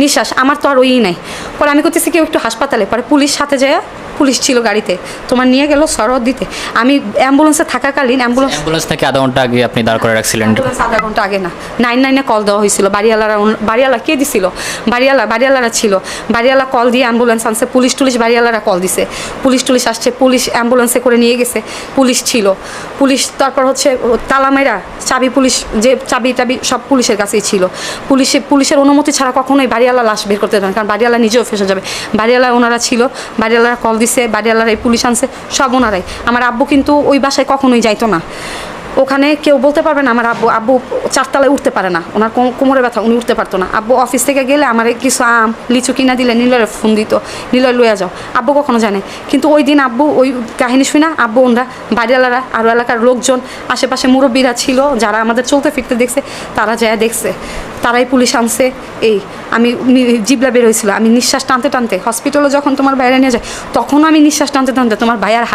নিঃশ্বাস আমার তো আর ওই নাই। পরে আমি করতেছি কেউ একটু হাসপাতালে, পরে পুলিশ সাথে যায়, পুলিশ ছিল গাড়িতে, তোমার নিয়ে গেল সরদ দিতে। আমি অ্যাম্বুলেন্সে থাকাকালীন অ্যাম্বুলেন্স থেকে আধা ঘন্টা আগে আপনি দাঁড় করে রাখছিলেন? আধা ঘন্টা আগে না, 999 কল দেওয়া হয়েছিল। বাড়িওয়ালা কে দিছিল? বাড়িওয়ালারা ছিল। বাড়িওয়ালা কল দিয়ে অ্যাম্বুলেন্স আনছে, পুলিশ টুলিশ বাড়িওয়ালারা কল দিছে, পুলিশ টুলিশ আসছে, পুলিশ অ্যাম্বুলেন্সে করে নিয়ে গেছে, পুলিশ ছিল। পুলিশ তারপর হচ্ছে তালামেরা চাবি, পুলিশ যে চাবি টাবি সব পুলিশের কাছেই ছিল। পুলিশের অনুমতি ছাড়া কখনোই বাড়িওয়ালা লাশ বের করতে দেন, কারণ বাড়িওয়ালা নিজেও ফেসে যাবে। বাড়িওয়ালা ওনারা ছিল, বাড়িওয়ালারা কল দিছে, বাড়িওয়ালারা এই পুলিশ আনছে, সব ওনারাই। আমার আব্বু কিন্তু ওই বাসায় কখনোই যাইতো না, ওখানে কেউ বলতে পারবে না আমার আব্বু 4 তলায় উঠতে পারে না, ওনার কোমরে ব্যথা, উনি উঠতে পারতো না। আব্বু অফিস থেকে গেলে আমার কিছু আম লিচু কিনা দিলে নিলয়ের ফোন দিত, নিলয় লইয়া যাও, আব্বু কখনো জানে। কিন্তু ওই দিন আব্বু ওই কাহিনী শুনে আব্বু ওনরা বাড়িওয়ালারা আরও এলাকার লোকজন আশেপাশে মুরব্বীরা ছিল যারা আমাদের চলতে ফিরতে দেখছে, তারা যায় দেখছে, তারাই পুলিশ আনছে। এই আমি জিবলা বের হয়েছিল, আমি নিঃশ্বাস টানতে টানতে হসপিটালে যখন তোমার বাইরে নিয়ে যায় তখনও আমি নিঃশ্বাস টানতে টানতে তোমার ভাইয়ার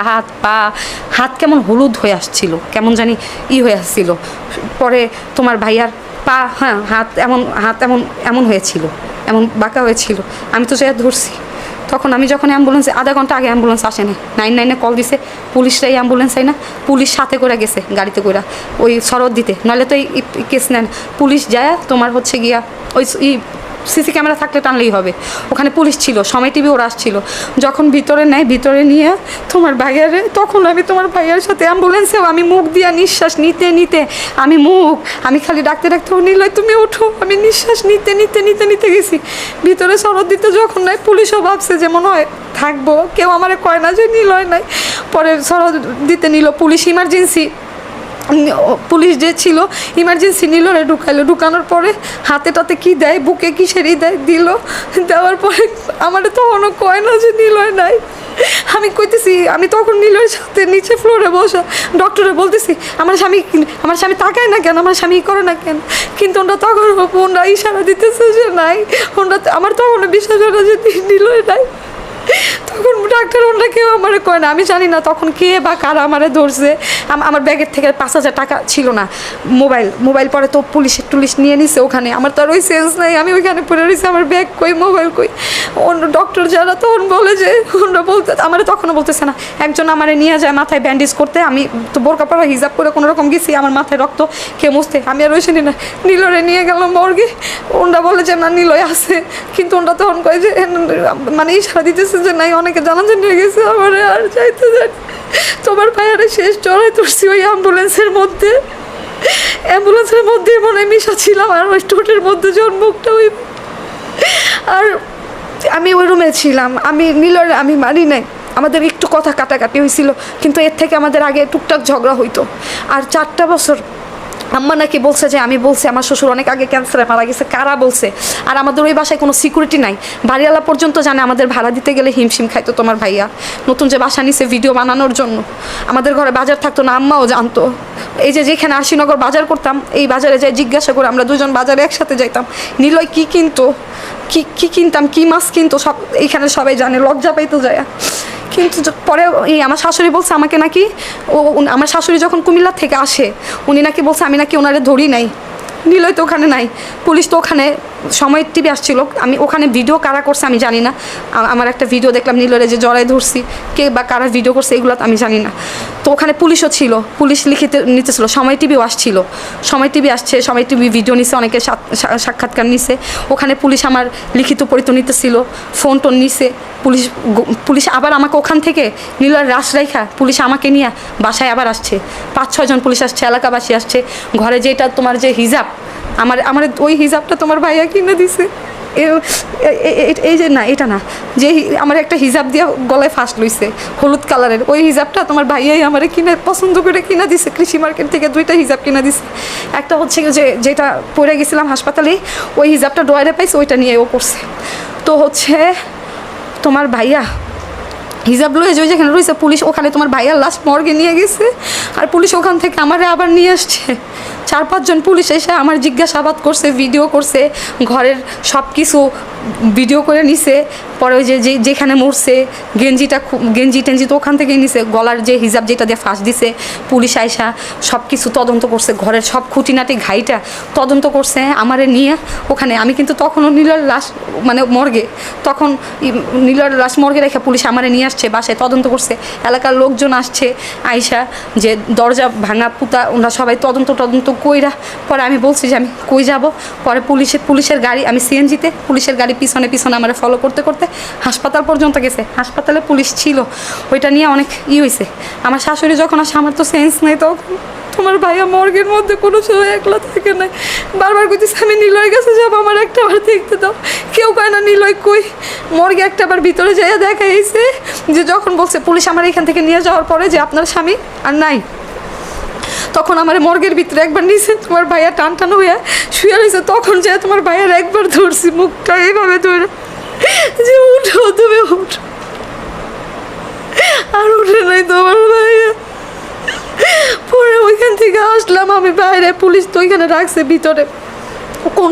হাত কেমন হলুদ হয়ে আসছিল, কেমন জানি হয়ে আসছিল। পরে তোমার ভাইয়ার পা, হ্যাঁ, হাত এমন হয়েছিল, এমন বাঁকা হয়েছিল। আমি তো যাই ধরছি তখন, আমি যখন অ্যাম্বুলেন্সে আধা ঘন্টা আগে অ্যাম্বুলেন্স আসেনি, 999 কল দিছে, পুলিশরাই অ্যাম্বুলেন্স আই না, পুলিশ সাথে করে গেছে গাড়িতে করে ওই সরদ দিতে, নাহলে তো এই কেস নেন। পুলিশ যায় তোমার হচ্ছে গিয়া ওই সিসি ক্যামেরা থাকলে টানলেই হবে, ওখানে পুলিশ ছিল, সময় টিভি ওরা আসছিল। যখন ভিতরে নেয়, ভিতরে নিয়ে তোমার ভাইয়ারে, তখন আমি তোমার ভাইয়ার সাথে অ্যাম্বুলেন্সেও আমি মুখ দিয়া নিঃশ্বাস নিতে নিতে আমি খালি ডাকতে ও নিলয় তুমি ওঠো, আমি নিঃশ্বাস নিতে নিতে নিতে নিতে গেছি ভিতরে সরদ দিতে। যখন নাই পুলিশও ভাবছে যে মনে হয় থাকবো, কেউ আমারে কয় না যে নিলয় নাই। পরে সরদ দিতে নিল পুলিশ, পুলিশ যে ছিল ইমার্জেন্সি নিল রে, ঢুকানোর পরে হাতে টাতে কী দেয়, বুকে কিসেরই দেয়, দেওয়ার পরে আমার তখনও কয় না যে নিলয় নাই। আমি কইতেছি, আমি তখন নিলয়ের সাথে নিচে ফ্লোরে বসা ডক্টরে বলতেছি আমার স্বামী তাকায় না কেন, আমার স্বামী করে না কেন, কিন্তু ওরা তখন ওরা ইশারা দিতেছে যে নাই, ওরা আমার তখনও বিশ্বাস হয় না যে নিলয় নাই। তখন ডাক্তার ওরা কেউ আমার কয় না, আমি জানি না তখন কে বা কারা আমারে ধরছে। আমার ব্যাগের থেকে 5,000 টাকা ছিল না, মোবাইল পরে তো পুলিশ নিয়ে নিছে ওখানে, আমার তো আর ওই সেন্স নাই, আমি ওইখানে পড়ে রয়েছি, আমার ব্যাগ কই, মোবাইল কই। অন্য ডক্টর যারা তখন বলে যে ওরা বলতে, আমার তখনও বলতেছে না, একজন আমারে নিয়ে যায় মাথায় ব্যান্ডেজ করতে, আমি তো বোরকা পরা হিজাব করে কোনো রকম গেছি, আমার মাথায় রক্ত খেয়ে মুছতে, আমি আর ওইখানে না, নিলরে নিয়ে গেল মর্গে। ওনরা বলে যে না নিলয় আছে, কিন্তু ওনরা তখন কয় যে মানে ইশারা দিতেছে যে নাই, অনেকে জানান নিয়ে গেছে, আমার আর যাইতে যাই। তোমার ভাইয়ারে শেষ চড়াই তুলছি ওই অ্যাম্বুলেন্সের মধ্যে মনে মিশা ছিলাম, আর ওই ঠোঁটের মধ্যে যখন মুখটা ওই, আর আমি ওই রুমে ছিলাম, আমি নীলরে আমি মারি নাই, আমাদের একটু কথা কাটাকাটি হয়েছিল, কিন্তু এর থেকে আমাদের আগে টুকটাক ঝগড়া হইতো। আর 4টা বছর আম্মা নাকি বলছে যে আমি বলছি আমার শ্বশুর অনেক আগে ক্যান্সারে মারা গেছে, কারা বলছে? আর আমাদের ওই বাসায় কোনো সিকিউরিটি নাই, বাড়িওয়ালা পর্যন্ত জানে আমাদের ভাড়া দিতে গেলে হিমশিম খাইতো তোমার ভাইয়া। নতুন যে বাসা নিছে ভিডিও বানানোর জন্য, আমাদের ঘরে বাজার থাকতো না, আম্মাও জানতো। এই যে যেখানে আশিনগর বাজার করতাম, এই বাজারে যাই জিজ্ঞাসা করে আমরা দুজন বাজারে একসাথে যাইতাম, নিলয় কী কিনতো, কী কিনতাম, কী মাছ কিনতো, সব এইখানে সবাই জানে, লজ্জা পাইতো যায়। কিন্তু পরে এই আমার শাশুড়ি বলছে আমাকে নাকি, আমার শাশুড়ি যখন কুমিল্লা থেকে আসে উনি নাকি বলছে আমি নাকি ওনারে ধরি নাই, নিলয় তো ওখানে নাই, পুলিশ তো ওখানে সময় টিভি আসছিল, আমি ওখানে ভিডিও কারা করছে আমি জানি না। আমার একটা ভিডিও দেখলাম নিলরে যে জড়াই ধরছি, কে বা কারা ভিডিও করছে এগুলো তো আমি জানি না। তো ওখানে পুলিশও ছিল, পুলিশ লিখিত নিতেছিল, সময় টিভিও আসছিল, সময় টিভি আসছে, সময় টিভি ভিডিও নিছে, অনেকে সাক্ষাৎকার নিছে, ওখানে পুলিশ আমার লিখিত পরিত নিতেছিল, ফোন টোন নিছে। পুলিশ আবার আমাকে ওখান থেকে নীলার রাস রেখা পুলিশ আমাকে নিয়ে বাসায় আবার আসছে, 5-6 জন পুলিশ আসছে, এলাকাবাসী আসছে। ঘরে যেটা তোমার যে হিজাব, আমার ওই হিজাবটা তোমার ভাইয়া কিনে দিছে, এই যে না, এটা না, যে আমার একটা হিজাব দিয়ে গলায় ফাঁস লইছে হলুদ কালারের, ওই হিজাবটা তোমার ভাইয়াই আমার কিনে পছন্দ করে কিনা দিছে, কৃষি মার্কেট থেকে 2টা হিজাব কিনা দিছে। একটা হচ্ছে যে যেটা পরে গেছিলাম হাসপাতালে, ওই হিজাবটা ডয়ারে পাইছে, ওইটা নিয়ে ও করছে। তো হচ্ছে তোমার ভাইয়া হিজাব লয়ে যে যেখানে রয়েছে, পুলিশ ওখানে তোমার ভাইয়ার লাশ মর্গে নিয়ে গেছে, আর পুলিশ ওখান থেকে আমারে আবার নিয়ে আসছে। 4-5 জন পুলিশ এসে আমার জিজ্ঞাসাবাদ করছে, ভিডিও করছে, ঘরের সব কিছু ভিডিও করে নিছে। পরে ওই যে যেখানে মরছে গেঞ্জি টেঞ্জি তো ওখান থেকেই নিছে, গলার যে হিজাব যেটা দিয়ে ফাঁস দিছে, পুলিশ আইসা সব কিছু তদন্ত করছে, ঘরের সব খুঁটিনাটি ঘাইটা তদন্ত করছে আমারে নিয়ে ওখানে। আমি কিন্তু তখনও নীলার লাশ মানে মর্গে, তখন নীলার লাশ মর্গে রেখে পুলিশ আমারে নিয়ে আসছে, বাসায় তদন্ত করছে, এলাকার লোকজন আসছে আইসা, যে দরজা ভাঙা পুতা, ওরা সবাই তদন্ত কইরা। পরে আমি বলছি যে আমি কই যাব। পরে পুলিশের গাড়ি, আমি সিএনজিতে, পুলিশের গাড়ি পিছনে আমার ফলো করতে করতে হাসপাতাল পর্যন্ত গেছে। হাসপাতালে পুলিশ ছিল, ওইটা নিয়ে অনেক হয়েছে। আমার শাশুড়ি যখন আসে, আমার তো সেন্স নেই, তখন তোমার ভাইয়া মর্গের মধ্যে কোনো সময় একলা থাকে না, বারবার কইতেছে আমি নিলয়ের কাছে যাবো, আমার একটা বার দেখতে দাও। কেউ কয় না নিলয় কই, মর্গে একটা বার ভিতরে যাইয়া দেখা গেছে যে যখন বলছে পুলিশ আমার এখান থেকে নিয়ে যাওয়ার পরে যে আপনার স্বামী আর নাই, তখন আমার মর্গের ভিতরে একবার নিচে তোমার ভাইয়া টান হইয়া শুয়ে রয়েছে, তখন যে তোমার ভাইয়ার একবার ধরছি মুখটা এইভাবে ধরে, যে উঠো তুমি উঠো, আর উঠে নাই তোমার ভাইয়া। পরে ওইখান থেকে আসলাম আমি বাইরে, পুলিশ তো ওইখানে রাখছে ভিতরে।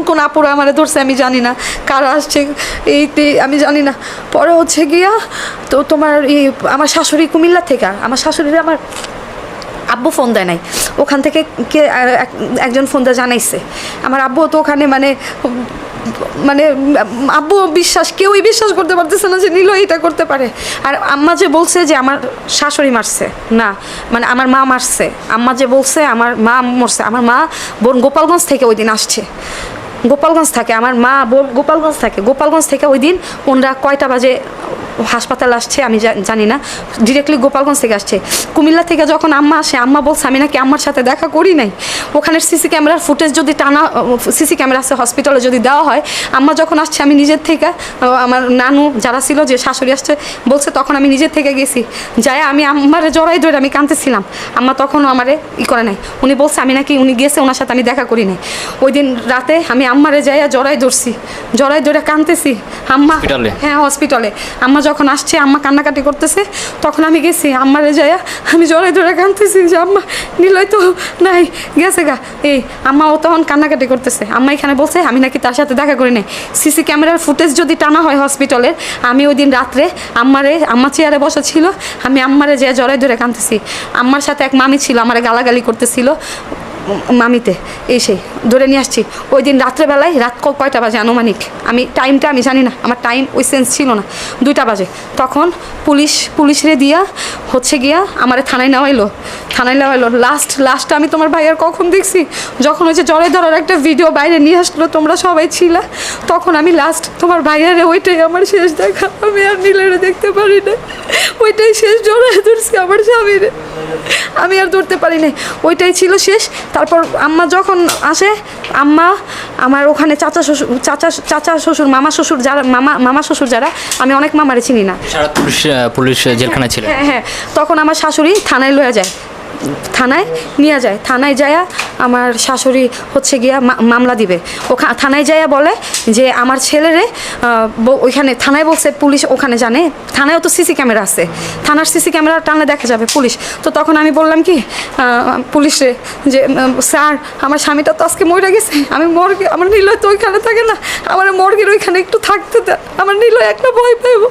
কোন আপুরা আমারে ধরছে আমি জানি না, কারা আসছে এইতে আমি জানি না। পরে হচ্ছে গিয়া তো তোমার আমার শাশুড়ি কুমিল্লা থেকে, আমার শাশুড়ির আমার আব্বু ফোন দেয় নাই, ওখান থেকে কে একজন ফোন দিয়ে জানাইছে। আমার আব্বু তো ওখানে মানে আব্বু কেউই বিশ্বাস করতে পারতেছে না যে নীল এটা করতে পারে। আর আম্মা যে বলছে যে আমার শাশুড়ি মারছে, না মানে আমার মা মারছে, আম্মা যে বলছে আমার মা মরছে, আমার মা বোন গোপালগঞ্জ থেকে ওই দিন আসছে, গোপালগঞ্জ থাকে আমার মা বোন গোপালগঞ্জ থেকে ওই দিন ওনারা কয়টা বাজে হাসপাতাল আসছে আমি জানি না, ডিরেক্টলি গোপালগঞ্জ থেকে আসছে। কুমিল্লা থেকে যখন আম্মা আসে, আম্মা বলছে আমি নাকি আম্মার সাথে দেখা করি নাই। ওখানের সিসি ক্যামেরার ফুটেজ যদি সিসি ক্যামেরা আছে হসপিটালে যদি দেওয়া হয়, আম্মা যখন আসছে আমি নিজের থেকে, আমার নানু যারা ছিল যে শাশুড়ি আসছে বলছে, তখন আমি নিজের থেকে গেছি, যাই আমি আম্মারে জড়াই ধরে আমি কাঁদতেছিলাম। আম্মা তখনও আমারে করে নাই, উনি বলছে আমি নাকি উনি গেছে ওনার সাথে আমি দেখা করি নাই। ওই দিন রাতে আমি আম্মারে যাইয়া জড়াই ধরে কাঁদতেছি আম্মা, হ্যাঁ হসপিটালে। আম্মা যখন আসছে, আম্মা কান্নাকাটি করতেছে, তখন আমি গেছি আম্মারে যাইয়া আমি জড়াই ধরে কাঁদতেছি যে আম্মা নিলয় তো নাই, গেছে গা। আম্মা ও তখন কান্নাকাটি করতেছে। আম্মা এখানে বলছে আমি নাকি তার সাথে দেখা করি নাই। সিসি ক্যামেরার ফুটেজ যদি টানা হয় হসপিটালের, আমি ওই দিন রাত্রে আম্মা চেয়ারে বসা ছিল, আমি আম্মারে যাইয়া জড়াই ধরে কাঁদতেছি। আম্মার সাথে এক মামি ছিল, আমারে গালাগালি করতেছিল, মামিতে সেই ধরে নিয়ে আসছি। ওই দিন রাত্রেবেলায়, রাত কয়টা বাজে আনুমানিক, আমি টাইমটা আমি জানি না, আমার টাইম ওই সেন্স ছিল না, 2টা বাজে। তখন পুলিশরে দিয়া হচ্ছে গিয়া আমারে থানায় নেওয়াইলো। লাস্ট আমি তোমার ভাইয়ার কখন দেখছি, যখন ওই যে জড়াই ধরার একটা ভিডিও বাইরে নিয়ে আসলো, তোমরা সবাই ছিলা, তখন আমি লাস্ট তোমার ভাইয়ারে, ওইটাই আমার শেষ দেখা। আমি আর নীলেরে দেখতে পারি না, ওইটাই শেষ জড়াই ধরছি আমার স্বামীরে, আমি আর ধরতে পারি না, ওইটাই ছিল শেষ। তারপর আম্মা যখন আসে, আম্মা আমার ওখানে চাচা শ্বশুর মামা শ্বশুর যারা, আমি অনেক মামারে চিনি না, পুলিশ জেলখানায় ছিল। হ্যাঁ, তখন আমার শাশুড়ি থানায় লয়ে যায়, থানায় নিয়ে যায়। থানায় যায়া আমার শাশুড়ি হচ্ছে গিয়া মামলা দিবে। থানায় যাইয়া বলে যে আমার ছেলেরে ওইখানে, থানায় বলছে পুলিশ ওখানে জানে, থানায়ও তো সিসি ক্যামেরা আছে, থানার সিসি ক্যামেরা টানলে দেখা যাবে পুলিশ। তো তখন আমি বললাম কি পুলিশে যে স্যার আমার স্বামীটা তো আজকে মরে গেছে, আমি মর্গে, আমার নিলয় তো ওইখানে থাকে না, আমার মর্গের ওইখানে একটু থাকতে দেন, আমার নিলয় একটা ভয় পাইব,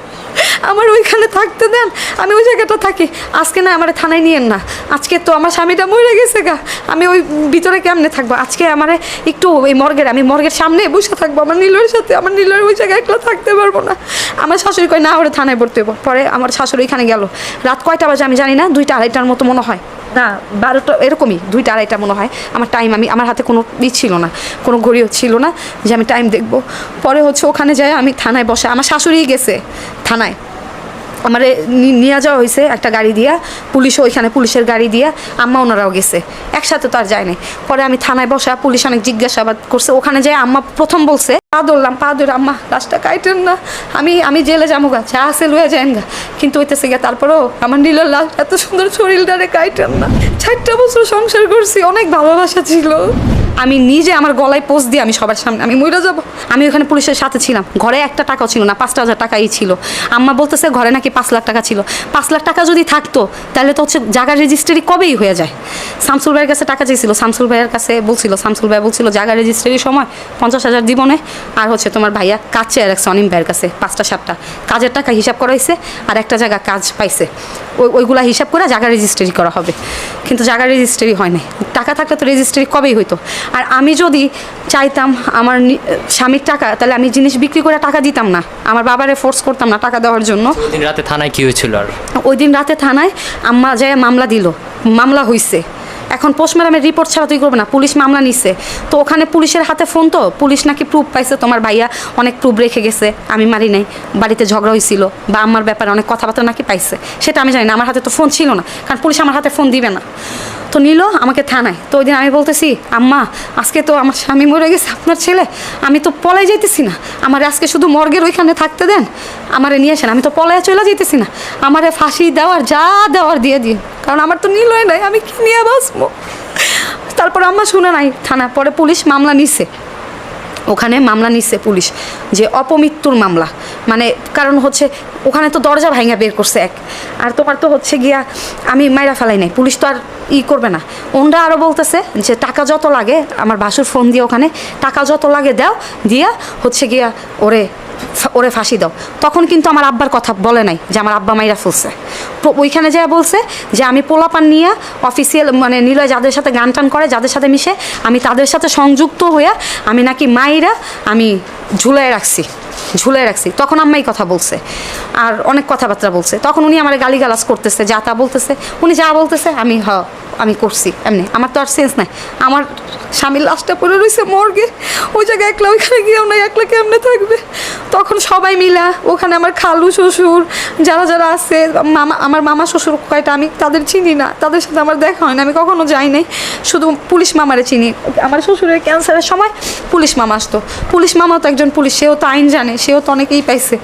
আমার ওইখানে থাকতে দেন, আমি ওই জায়গাটা থাকি, আজকে না আমার থানায় নিয়েন না, আজকে তো আমার স্বামীটা মরে গেছে গা, আমি ওই ভিতরে কেমনে থাকবো, আজকে আমার একটু ওই আমি মর্গের সামনে বসে থাকবো আমার নীলয়ের সাথে, আমার নীলয়ের ওই জায়গায় একলা থাকতে পারবো না। আমার শাশুড়ি কয় না, ওরা থানায় ভর্তি হবো। পরে আমার শাশুড়ি এখানে গেল, রাত কয়টা বাজে আমি জানি না, 2টা-2:30টার মতো মনে হয়, না 12টা এরকমই, 2টা-2:30টা মনে হয় আমার টাইম। আমার হাতে কোনো ছিল না, কোনো ঘড়িও ছিল না যে আমি টাইম দেখবো। পরে হচ্ছে ওখানে যাই, আমি থানায় বসে, আমার শাশুড়ি গেছে থানায়, আমারে নিয়ে যাওয়া হয়েছে একটা গাড়ি দিয়া, পুলিশও ওইখানে পুলিশের গাড়ি দিয়া, আম্মা ওনারাও গেছে, একসাথে তো আর যায় নাই। পরে আমি থানায় বসা, পুলিশ অনেক জিজ্ঞাসাবাদ করছে। ওখানে যাই আম্মা প্রথম বলছে, পা ধরলাম, পা ধরে আম্মা লাশটা কাইটেন না, আমি জেলে যাবো গা, যা আছে লুয়ে যাইন গা, কিন্তু হইতেছে গিয়া তারপরেও আমার নীলের লাশ এত সুন্দর শরীরটারে কাইটেন না। 4টা বছর সংসার করছি, অনেক ভালোবাসা ছিল। আমি নিজে আমার গলায় পোস্ট দিয়ে আমি সবার সামনে আমি মইরা যাব। আমি ওখানে পুলিশের সাথে ছিলাম, ঘরে একটা টাকাও ছিল না, 5,000 টাকাই ছিল। আম্মা বলতেছে ঘরে নাকি 5 লাখ টাকা ছিল। 5 লাখ টাকা যদি থাকতো তাহলে তো হচ্ছে জায়গা রেজিস্ট্রি কবেই হয়ে যায়। শামসুল ভাইয়ের কাছে টাকা চেয়েছিল, শামসুল ভাইয়ের কাছে বলছিল, শামসুল ভাই বলছিল জায়গা রেজিস্ট্রির সময় 50,000 দিবনে। আর হচ্ছে তোমার ভাইয়া কাজ চেয়ে রাখছে অনিম ভাইয়ের কাছে 5টা 7টা কাজের টাকা হিসাব করাইছে, আর একটা জায়গা কাজ পাইছে, ওইগুলা হিসাব করে জায়গা রেজিস্ট্রি করা হবে, কিন্তু জায়গা রেজিস্ট্রি হয় নাই। টাকা থাকলে তো রেজিস্ট্রি কবেই হইতো। আর আমি যদি চাইতাম আমার স্বামীর টাকা, তাহলে আমি জিনিস বিক্রি করে টাকা দিতাম না, আমার বাবারে ফোর্স করতাম না টাকা দেওয়ার জন্য। ওই দিন রাতে থানায় কি হয়েছিল? আর ওই দিন রাতে থানায় আম্মা যায় মামলা দিল, মামলা হইছে। এখন পোস্টম্যাডামের রিপোর্ট ছাড়া তুই করবে না, পুলিশ মামলা নিছে। তো ওখানে পুলিশের হাতে ফোন, তো পুলিশ নাকি প্রুফ পাইছে, তোমার ভাইয়া অনেক প্রুফ রেখে গেছে, আমি মারি নাই, বাড়িতে ঝগড়া হয়েছিল বা আমার ব্যাপারে অনেক কথাবার্তা নাকি পাইছে, সেটা আমি জানি না। আমার হাতে তো ফোন ছিল না, কারণ পুলিশ আমার হাতে ফোন দিবে না। তো নিল আমাকে থানায়। তো ওই দিন আমি বলতেছি, আম্মা আজকে তো আমার স্বামী মরে গেছে, আপনার ছেলে, আমি তো পলাই যাইতেছি না, আমার আজকে শুধু মর্গের ওইখানে থাকতে দেন, আমারে নিয়ে আসেন, আমি তো পলায় চলে যাইতেছি না, আমারে ফাঁসি দেওয়ার যা দেওয়ার দিয়ে দিন, কারণ আমার তো নিলই নাই, আমি কি নিয়ে বাঁচবো। তারপর আম্মা শুনে নাই থানা, পরে পুলিশ মামলা নিছে, ওখানে মামলা নিচ্ছে পুলিশ যে অপমৃত্যুর মামলা, মানে কারণ হচ্ছে ওখানে তো দরজা ভাঙা বের করছে এক, আর তোমার তো হচ্ছে গিয়া আমি মাইরা ফেলাই নাই, পুলিশ তো আর করবে না। ওনরা আরও বলতেছে যে টাকা যত লাগে, আমার বাসুর ফোন দিয়ে ওখানে টাকা যত লাগে দাও, দিয়া হচ্ছে গিয়া ওরে ফাঁসি দাও। তখন কিন্তু আমার আব্বার কথা বলে নাই যে আমার আব্বা মাইরা ফেলছে। ওইখানে যা বলছে যে আমি পোলাপান নিয়ে অফিসিয়াল, মানে নিলয় যাদের সাথে গান টান করে, যাদের সাথে মিশে, আমি তাদের সাথে সংযুক্ত হইয়া আমি নাকি মাইরা আমি ঝুলাই রাখছি। তখন আম্মাই কথা বলছে, আর অনেক কথাবার্তা বলছে। তখন উনি আমার গালিগালাজ করতেছে, যা তা বলতেছে, উনি যা বলতেছে আমি করছি এমনি। আমার তো আর সেন্স নাই, আমার স্বামীর লাশটা পড়ে রয়েছে মর্গে, ওই জায়গায় একলা, ওইখানে গিয়েও না, একলা কেমনে থাকবে। তখন সবাই মিলা ওখানে আমার খালু শ্বশুর যারা আছে, আমার মামা শ্বশুর কয়টা, আমি তাদের চিনি না, তাদের সাথে আমার দেখা হয় না, আমি কখনো যাই নাই, শুধু পুলিশ মামারে চিনি। আমার শ্বশুরের ক্যান্সারের সময় পুলিশ মামা আসতো, পুলিশ মামাও তো একজন পুলিশ, সেও তো আইন জানে, সেও তো অনেকেই পাইছে।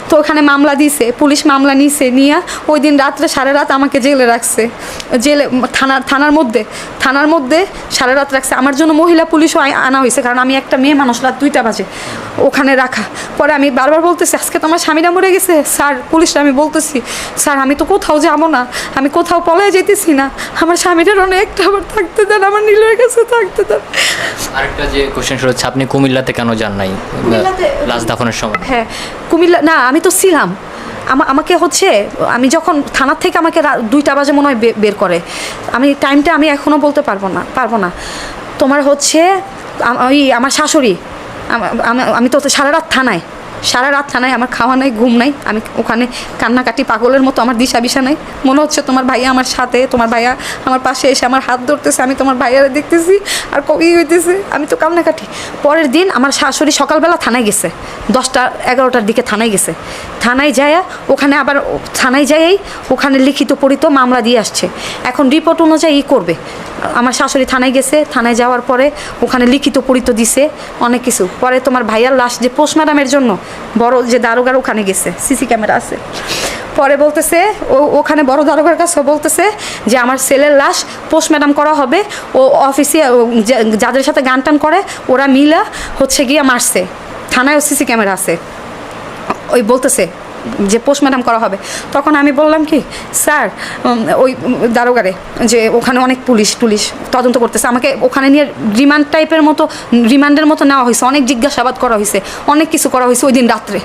তো ওখানে মামলা দিছে, পুলিশ মামলা নিছে, নিয়ে ওই দিন রাত্রে সারা রাত আমাকে জেলে রাখছে, জেলে থানার মধ্যে সারা রাত রাখছে। আমার জন্য মহিলা পুলিশও আনা হয়েছে, কারণ আমি একটা মেয়ে মানুষ, রাত 2টা বাজে ওখানে রাখা। পরে আমি বারবার বলতেছি, আজকে তো আমার স্বামীরা মরে গেছে স্যার, পুলিশরা আমি বলতেছি, স্যার আমি তো কোথাও যাবো না, আমি কোথাও পলায় যেতেছি না, আমার স্বামীটার অনেকটা আবার থাকতে দেন, আমার নীলের কাছে থাকতে দেন। আরেকটা যে কোশ্চেন সেটা হচ্ছে, আপনি কুমিল্লাতে কেন যান নাই লাশ দাফনের সময়? হ্যাঁ, কুমিল্লা না, আমি তো ছিলাম, আমাকে হচ্ছে আমি যখন থানার থেকে আমাকে 2টা বাজে মনে হয় বের করে, আমি টাইমটা আমি এখনও বলতে পারবো না। তোমার হচ্ছে আমার শাশুড়ি, আমি তো সারা রাত থানায়, আমার খাওয়া নাই, ঘুম নাই, আমি ওখানে কান্নাকাটি পাগলের মতো, আমার দিশা নাই, মনে হচ্ছে তোমার ভাইয়া আমার সাথে, তোমার ভাইয়া আমার পাশে এসে আমার হাত ধরতেছে, আমি তোমার ভাইয়ারে দেখতেছি, আর কবি হইতেছে, আমি তো কান্নাকাটি। পরের দিন আমার শাশুড়ি সকালবেলা থানায় গেছে, 10টা 11টার দিকে থানায় গেছে, থানায় যায় ওখানে আবার থানায় যাই ওখানে লিখিত পড়িত মামলা দিয়ে আসছে। এখন রিপোর্ট অনুযায়ী করবে, আমার শাশুড়ি থানায় গেছে, থানায় যাওয়ার পরে ওখানে লিখিত পড়িত দিছে অনেক কিছু। পরে তোমার ভাইয়ার লাশ যে পোস্টম্যাডামের জন্য বড় যে দারোগার ওখানে গেছে, সিসি ক্যামেরা আছে, পরে বলতেছে ওখানে বড় দারোগার কাছে বলতেছে যে আমার ছেলের লাশ পোস্টম্যাডাম করা হবে, ও অফিসে যাদের সাথে গান টান করে ওরা মিলা হচ্ছে গিয়ে মারছে, থানায় সিসি ক্যামেরা আছে, ওই বলতেছে যে পোস্টম্যাডাম করা হবে। তখন আমি বললাম কি, স্যার ওই দারোগারে যে ওখানে অনেক পুলিশ তদন্ত করতেছে, আমাকে ওখানে নিয়ে রিমান্ডের মতো নেওয়া হয়েছে, অনেক জিজ্ঞাসাবাদ করা হয়েছে, অনেক কিছু করা হয়েছে, ওই দিন রাত্রে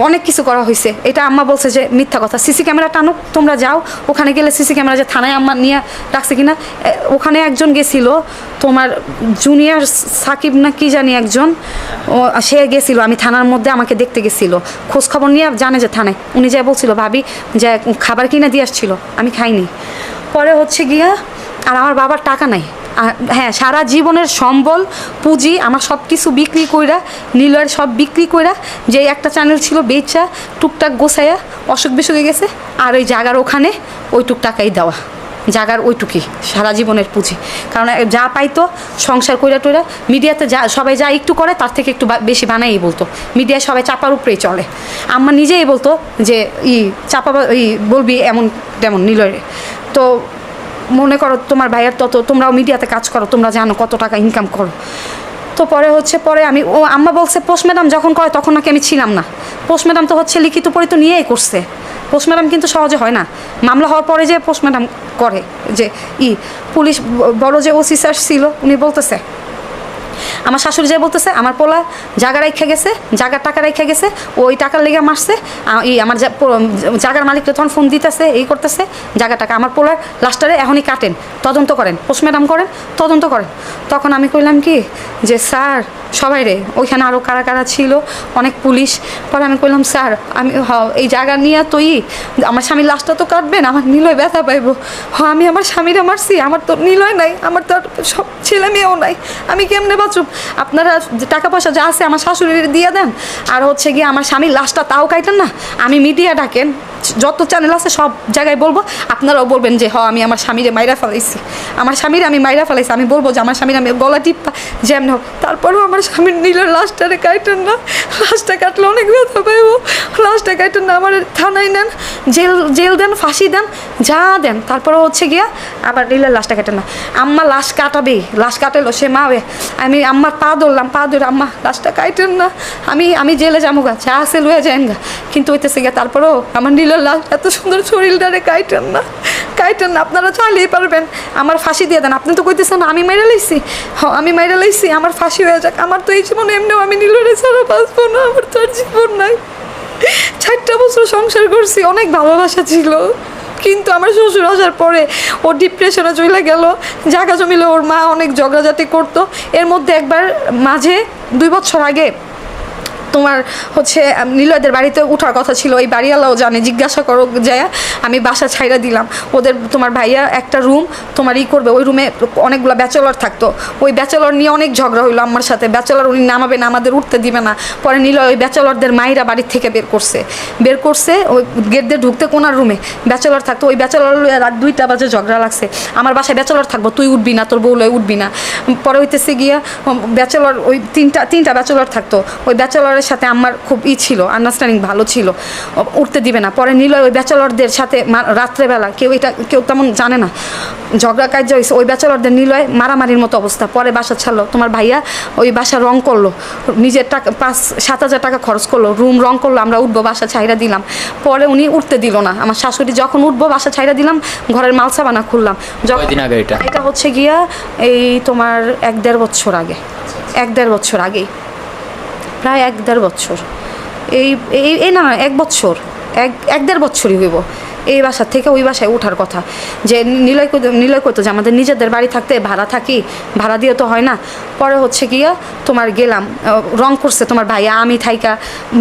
অনেক কিছু করা হয়েছে। এটা আম্মা বলছে যে মিথ্যা কথা, সিসি ক্যামেরা টানো, তোমরা যাও ওখানে গেলে সিসি ক্যামেরা যে থানায় আম্মা নিয়ে রাখছে কিনা। ওখানে একজন গেছিল, তোমার জুনিয়র সাকিব না কি জানি একজন, সে গেছিল, আমি থানার মধ্যে আমাকে দেখতে গেছিল, খোঁজ খবর নিয়ে জানে যে থানায়, উনি যা বলছিল ভাবি যে খাবার কিনে দিয়ে আসছিল, আমি খাইনি। পরে হচ্ছে গিয়া আর আমার বাবার টাকা নাই, হ্যাঁ, সারা জীবনের সম্বল পুঁজি আমার সব কিছু বিক্রি কইরা, নিলয়ের সব বিক্রি কইরা, যে একটা চ্যানেল ছিল বেচা টুকটাক গোছাইয়া অসুখ বিসুখে গেছে, আর ওই জায়গার ওখানে ওইটুক টাকাই দেওয়া, জাগার ওইটুকুই সারা জীবনের পুঁজি। কারণ যা পাইতো সংসার কইরা টইরা, মিডিয়াতে যা সবাই যা একটু করে তার থেকে একটু বেশি বানাই বলতো, মিডিয়ায় সবাই চাপার উপরেই চলে। আম্মা নিজেই বলতো যে চাপা বলবি এমন তেমন নিলয়ে। তো মনে করো তোমার ভাইয়ের তোমরাও মিডিয়াতে কাজ করো, তোমরা জানো কত টাকা ইনকাম করো। তো পরে আমি আম্মা বলছে পোস্ট ম্যাডাম যখন করে তখন নাকি আমি ছিলাম না। পোস্ট ম্যাডাম তো হচ্ছে লিখিত পরিত নিয়েই করছে। পোস্ট ম্যাডাম কিন্তু সহজে হয় না, মামলা হওয়ার পরে যে পোস্ট ম্যাডাম করে, যে পুলিশ বড় যে ওসি স্যার ছিল উনি বলতেছে, আমার শাশুড়ি যে বলতেছে আমার পোলা জায়গা রাইখা গেছে, জায়গার টাকা রাইখা গেছে, ওই টাকার লেগে মারছে। আমার জায়গার মালিকটা তখন ফোন দিতেছে, করতেছে জায়গা টাকা আমার পোলার লাস্টারে এখনই কাটেন, তদন্ত করেন, পোস্ট ম্যাডাম করেন, তদন্ত করেন। তখন আমি কইলাম কি যে স্যার সবাই রে, ওইখানে আরও কারা কারা ছিল, অনেক পুলিশ। পরে আমি কইলাম স্যার আমি এই জায়গা নিয়ে তো আমার স্বামীর লাশটা তো কাটবেন, আমার নিলয় ব্যথা পাইব। আমি আমার স্বামীরা মারছি, আমার তো নিলয় নাই, আমার তো সব ছেলে মেয়েও নাই, আমি কেমনে বাঁচুম? আপনারা টাকা পয়সা যা আছে আমার শাশুড়ির দিয়ে দেন, আর হচ্ছে গিয়ে আমার স্বামীর লাশটা তাও কাটেন না। আমি মিডিয়া ডাকেন, যত চ্যানেল আছে সব জায়গায় বলবো, আপনারাও বলবেন যে আমি আমার স্বামীরে মাইরা ফেলাইছি, আমার স্বামীরে আমি মাইরা ফেলাইছি। আমি বলবো যে আমার স্বামীর আমি গলা টিপ্পা যেমন হোক, তারপরেও আমার স্বামীর নীলের লাশটারে কাটেন না, লাশটা কাটলে অনেক ব্যথা পাইব, লাশটা কাটেন না, আমার থানায় নেন, জেল দেন, ফাঁসি দেন, যা দেন, তারপরে হচ্ছে গিয়া আবার নীলের লাশটা কাটেন না। আম্মা লাশ কাটাবেই, লাশ কাটালো সে মাবে, আমি আম্মার পা ধরলাম, পা ধরে আম্মা লাশটা কাটেন না, আমি জেলে যাবো গা, যা আছে লয়ে যান গা, কিন্তু হইতেছে গিয়া তারপরেও আমার নীলের লাশ এত সুন্দর শরীরটারে কাটেন না, কাটেন না, আপনারা চাইলেই পারবেন, আমার ফাঁসি দিয়ে দেন। আপনি তো কইতেছেন আমি মাইরা লাইছি, আমি মাইরা লাইছি, আমার ফাঁসি হয়ে যাক, আমার তো এই জীবনে এমনিও আমি নীলরে ছাড়া বাঁচবো না, আমার তো আর জীবন নাই। 4টা বছর সংসার করছি, অনেক ভালোবাসা ছিল, কিন্তু আমার শ্বশুর আসার পরে ও ডিপ্রেশনে চলে গেল, জায়গা জমিলে ওর মা অনেক ঝগড়াঝাটি করতো। এর মধ্যে একবার মাঝে 2 বছর আগে তোমার হচ্ছে নিলয়দের বাড়িতে উঠার কথা ছিল, ওই বাড়িওয়ালাও জানে, জিজ্ঞাসা করো যায়, আমি বাসা ছাইড়া দিলাম ওদের। তোমার ভাইয়া একটা রুম তোমার করবে, ওই রুমে অনেকগুলো ব্যাচেলর থাকতো, ওই ব্যাচেলর নিয়ে অনেক ঝগড়া হইলো আমার সাথে, ব্যাচেলর উনি নামাবে না, আমাদের উঠতে দিবে না। পরে নিলয় ওই ব্যাচেলরদের মাইরা বাড়ির থেকে বের করছে, ওই গেট দিয়ে ঢুকতে কোনার রুমে ব্যাচেলর থাকতো, ওই ব্যাচেলর রাত 2টা বাজে ঝগড়া লাগছে, আমার বাসায় ব্যাচেলর থাকবো, তুই উঠবি না, তোর বউ লয় উঠবি না। পরে হইতেছে গিয়া ব্যাচেলর ওই তিনটা ব্যাচেলর থাকতো, ওই ব্যাচেলরের সাথে আমার খুব ছিল, আন্ডারস্ট্যান্ডিং ভালো ছিল, উঠতে দিবে না। পরে নিলয় ওই ব্যাচেলরদের সাথে রাত্রেবেলা কেউ তেমন জানে না, ঝগড়া কার্য হয়েছে, ওই ব্যাচেলরদের নিলয় মারামারির মতো অবস্থা। পরে বাসা ছাড়লো, তোমার ভাইয়া ওই বাসা রং করলো, নিজের টাকা 5-7 হাজার টাকা খরচ করলো, রুম রং করলো, আমরা উঠবো, বাসা ছাইড়া দিলাম। পরে উনি উঠতে দিল না, আমার শাশুড়ি যখন উঠবো বাসা ছাইড়া দিলাম, ঘরের মালসাবানা খুললাম। কয়দিন আগে এটা হচ্ছে গিয়া এই তোমার 1-1.5 বছর আগে, 1-1.5 বছর আগেই, প্রায় 1-1.5 বছর, এই না 1 বছর, 1-1.5 বছরই হইব। এই বাসার থেকে ওই বাসায় ওঠার কথা, যে নিলয় করতো যে আমাদের নিজেদের বাড়ি থাকতে ভাড়া থাকি, ভাড়া দিয়ে তো হয় না। পরে হচ্ছে গিয়া তোমার গেলাম, রং করছে তোমার ভাইয়া, আমি থাইকা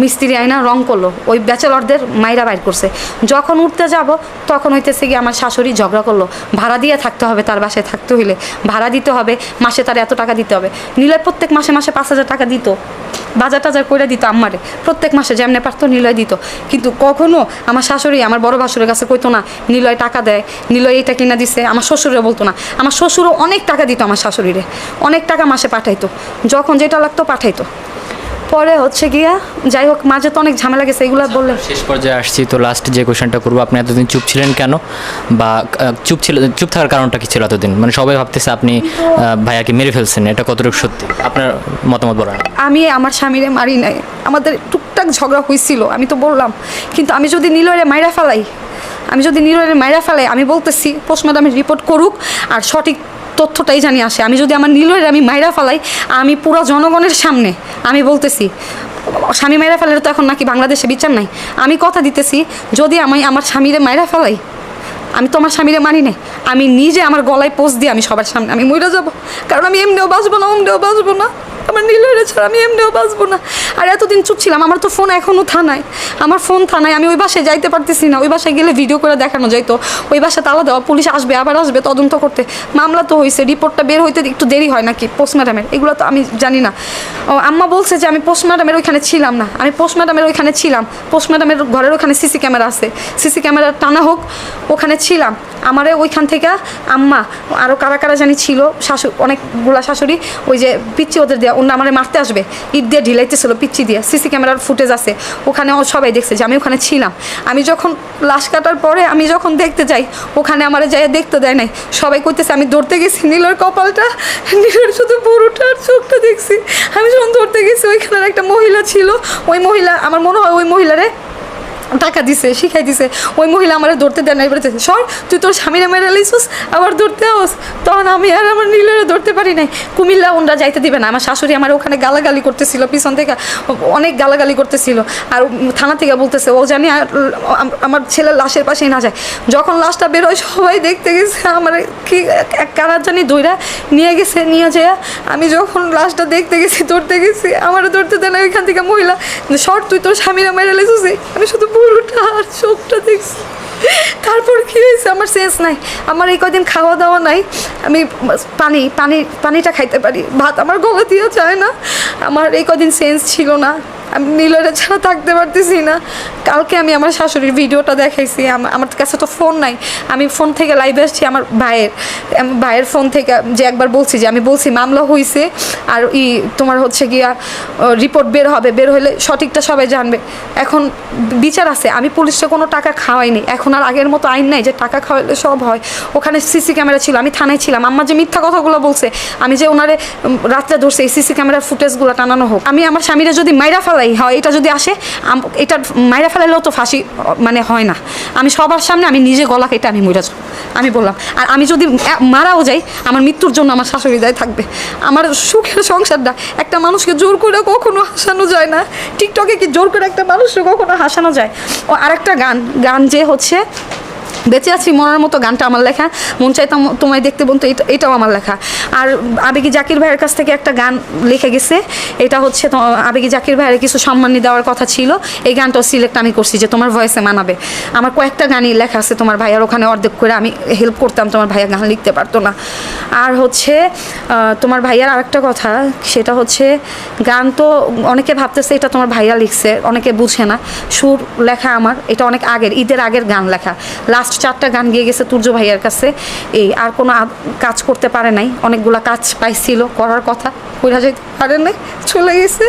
মিস্ত্রি আইনা রং করলো, ওই ব্যাচেলরদের মাইরা বাইর করছে। যখন উঠতে যাব তখন হইতেছে গিয়ে আমার শাশুড়ি ঝগড়া করলো, ভাড়া দিয়ে থাকতে হবে, তার বাসায় থাকতে হইলে ভাড়া দিতে হবে, মাসে তার এত টাকা দিতে হবে। নিলয় প্রত্যেক মাসে 5,000 টাকা দিত, বাজার টাজার করে দিত আম্মারে, প্রত্যেক মাসে যেমনে পারতো নিলয় দিত। কিন্তু কখনো আমার শাশুড়ি আমার বড় ভাসুরের কাছে কইতো না নিলয় টাকা দেয়, নিলয় এইটা কিনা দিছে, আমার শ্বশুরে বলতো না। আমার শ্বশুরও অনেক টাকা দিত আমার শাশুড়িরে, অনেক টাকা মাসে পাঠাইতো, যখন যেটা লাগতো পাঠাইতো। পরে হচ্ছে গিয়া যাই হোক, মাঝে তো অনেক ঝামেলা গেছে, এগুলো বললে। শেষ পর্যায়ে আসছি, তো লাস্ট যে কোয়েশ্চেনটা করবো, আপনি এতদিন চুপ ছিলেন কেন, বা চুপ থাকার কারণটা কি ছিল এতদিন? মানে সবাই ভাবতেছে আপনি ভাইয়াকে মেরে ফেলছেন, এটা কতটুকু সত্যি, আপনার মতামত বলেন। আমি আমার স্বামীরে মারি নাই, আমাদের টুকটাক ঝগড়া হয়েছিল, আমি তো বললাম। কিন্তু আমি যদি নিলয়রে মাইরা ফেলাই, আমি বলতেছি পোস্ট ম্যাডামের রিপোর্ট করুক, আর সঠিক তথ্যটাই জানি আসে। আমি যদি আমার নিলয়রে আমি মাইরা ফেলাই, আমি পুরো জনগণের সামনে আমি বলতেছি স্বামী মাইরা ফেলার তো এখন নাকি বাংলাদেশে বিচার নাই। আমি কথা দিতেছি, যদি আমি আমার স্বামীরে মাইরা ফেলাই, আমি তো আমার স্বামীরে মানি নাই, আমি নিজে আমার গলায় পোস্ট দিয়ে আমি সবার সামনে আমি মরে যাব, কারণ আমি এমনিও বাঁচবো না, অমনিও বাঁচবো না। আমার নীলয়ের ছাড়া আমি এমনিও বাঁচবো না। আর এতদিন চুপ ছিলাম, আমার তো ফোন এখনও থানায়, আমার ফোন থানায়, আমি ওই বাসায় যাইতে পারতেছি না। ওই বাসায় গেলে ভিডিও করে দেখানো যাইতো, ওই বাসা তালা দেওয়া, পুলিশ আসবে আবার আসবে তদন্ত করতে। মামলা তো হয়েছে, রিপোর্টটা বের হইতে একটু দেরি হয় নাকি পোস্টমর্টমের, এগুলো তো আমি জানি না। ও আম্মা বলছে যে আমি পোস্টমর্টমের ওইখানে ছিলাম না, আমি পোস্টমর্টমের ওইখানে ছিলাম। পোস্টমর্টমের ঘরের ওখানে সিসি ক্যামেরা আছে, সিসি ক্যামেরা টানা হোক, ওখানে ছিলাম। আমারে ওইখান থেকে আম্মা আরও কারা কারা জানি ছিল, শাশুড়ি, অনেকগুলা শাশুড়ি, ওই যে পিচ্ছি ওদের দেওয়া, ওরা আমারে মারতে আসবে, ইট দিয়ে ঢিলাইতেছিল পিচ্ছি দিয়ে। সিসি ক্যামেরার ফুটেজ আছে ওখানে, সবাই দেখছে যে আমি ওখানে ছিলাম। আমি যখন লাশ কাটার পরে আমি যখন দেখতে যাই, ওখানে আমারে যাই দেখতে দেয় নাই। সবাই কইতেছে আমি ধরতে গেছি নীলর কপালটা, নীলর শুধু পুরোটা আর চোখটা দেখছি। আমি যখন ধরতে গেছি ওইখানের একটা মহিলা ছিল, ওই মহিলা আমার মনে হয় ওই মহিলারে টাকা দিছে, শিখাই দিছে। ওই মহিলা আমার ধরতে দেয় না, বলতেছে সর তুই তোর স্বামীরা মেরে লাইছিস আবার ধরতে আস। তখন আমি আর আমার নীলেরা ধরতে পারি নাই। কুমিল্লা ওনরা যাইতে দিবে না। আমার শাশুড়ি আমার ওখানে গালাগালি করতেছিল, পিছন থেকে অনেক গালাগালি করতেছিল। আর থানা থেকে বলতেছে ও জানি আমার ছেলের লাশের পাশেই না যায়। যখন লাশটা বেরোয় সবাই দেখতে গেছে, আমার কি কারা জানি দইরা নিয়ে গেছে, নিয়ে যায়। আমি যখন লাশটা দেখতে গেছি, ধরতে গেছি, আমার ধরতে দেয় না। ওইখান থেকে মহিলা সর তুই তোর স্বামীরা মেরে লাইছিস। আমি শুধু পুরোটা আর চোখটা দেখছি। তারপর কী হয়েছে আমার সেন্স নাই, আমার এই কদিন খাওয়া দাওয়া নাই। আমি পানিটা খাইতে পারি, ভাত আমার গলা দিয়ে যায় না। আমার এই কদিন সেন্স ছিল না, আমি নীলয়ের ছাড়া থাকতে পারতেছি না। কালকে আমি আমার শাশুড়ির ভিডিওটা দেখাইছি, আমার কাছে তো ফোন নাই। আমি ফোন থেকে লাইভে আসছি আমার ভাইয়ের ফোন থেকে, যে একবার বলছি যে আমি বলছি মামলা হয়েছে আর তোমার হচ্ছে গিয়া রিপোর্ট বের হবে, বের হলে সঠিকটা সবাই জানবে। এখন বিচার আছে, আমি পুলিশে কোনো টাকা খাওয়াইনি। এখন আর আগের মতো আইন নাই যে টাকা খাওয়াইলে সব হয়। ওখানে সিসি ক্যামেরা ছিল, আমি থানায় ছিলাম। আম্মা যে মিথ্যা কথাগুলো বলছে, আমি যে ওনারে রাত্রে ধরছে, এই সিসি ক্যামেরার ফুটেজগুলো টানানো হোক। আমি আমার স্বামীরা যদি মাইরা ফেলাই হয়, এটা যদি আসে, এটা মাইরা ফেলাইলেও তো ফাঁসি মানে হয় না। আমি সবার সামনে আমি নিজে গলা কেটে আমি মরে যাব, আমি বললাম। আর আমি যদি মারাও যাই, আমার মৃত্যুর জন্য আমার শাশুড়ি দায় থাকবে। আমার সুখের সংসারটা একটা মানুষকে জোর করে কখনো হাসানো যায় না। টিকটকে কি জোর করে একটা মানুষকে কখনো হাসানো যায়? ও আরেকটা গান যে হচ্ছে বেঁচে আছি মরার মতো, গানটা আমার লেখা। মন চাইতাম তোমায় দেখতে বলতো, এটাও আমার লেখা। আর আবেগী জাকির ভাইয়ের কাছ থেকে একটা গান লিখে গেছে, এটা হচ্ছে আবেগী জাকির ভাইয়ের কিছু সম্মানী দেওয়ার কথা ছিল। এই গানটাও সিলেক্ট আমি করছি যে তোমার ভয়েসে মানাবে। আমার কয়েকটা গানই লেখা আছে তোমার ভাইয়ার ওখানে, অর্ধেক করে আমি হেল্প করতাম, তোমার ভাইয়া গান লিখতে পারতো না। আর হচ্ছে তোমার ভাইয়ার আরেকটা কথা, সেটা হচ্ছে গান তো অনেকে ভাবতেছে এটা তোমার ভাইয়া লিখছে, অনেকে বুঝে না। সুর লেখা আমার, এটা অনেক আগের, ঈদের আগের গান লেখা। লাস্ট 4টা গান গিয়ে গেছে তুর্য ভাইয়ার কাছে। এই আর কোনো কাজ করতে পারে নাই, অনেকগুলা কাজ পাইছিল করার কথা, কইরা যেতে পারে নাই, চলে গেছে।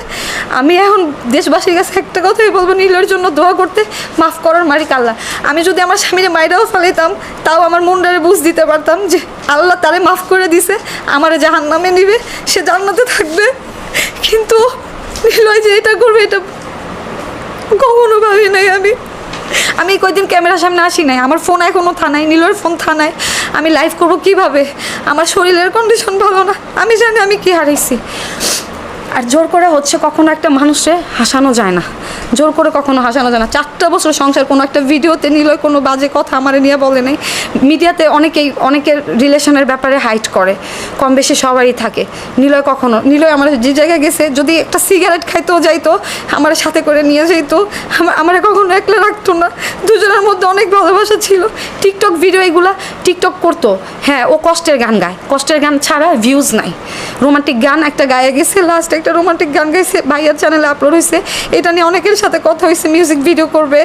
আমি এখন দেশবাসীর কাছে একটা কথাই বলবো, নীলের জন্য দোয়া করতে, মাফ করার মালিক আল্লাহ। আমি যদি আমার স্বামীরে মাইরাও ফেলাইতাম, তাও আমার মনটারে বুঝ দিতে পারতাম যে আল্লাহ তারে মাফ করে দিছে, আমারে জাহান্নামে নিবে, সে জান্নাতে থাকবে। কিন্তু নীলয় যে এটা করবে, এটা কখনো ভাবি নাই। আমি কয়েকদিন ক্যামেরার সামনে আসি নাই, আমার ফোন এখনও থানায়, নীলয়ের ফোন থানায়। আমি লাইভ করবো কিভাবে? আমার শরীরের কন্ডিশন ভালো না, আমি জানি আমি কি হারাইছি। আর জোর করে হচ্ছে কখনো একটা মানুষে হাসানো যায় না, জোর করে কখনো হাসানো যায় না। 4টা বছর সংসার, কোনো একটা ভিডিওতে নিলয় কোনো বাজে কথা আমার নিয়ে বলে নাই। মিডিয়াতে অনেকের রিলেশনের ব্যাপারে হাইট করে, কম বেশি সবারই থাকে। নিলয় আমার যে জায়গায় গেছে, যদি একটা সিগারেট খাইতেও যাইতো, আমার সাথে করে নিয়ে যাইতো, আমার কখনো একলা রাখতো না। দুজনের মধ্যে অনেক ভালোবাসা ছিল। টিকটক ভিডিও এগুলা টিকটক করতো, হ্যাঁ ও কষ্টের গান গায়, কষ্টের গান ছাড়া ভিউজ নাই। রোমান্টিক গান একটা গায়ে গেছে, লাস্ট একটা রোমান্টিক গান গাইছে, ভাইয়ার চ্যানেলে আপলোড হয়েছে। এটা নিয়ে অনেকের সাথে কথা হয়েছে, মিউজিক ভিডিও করবে।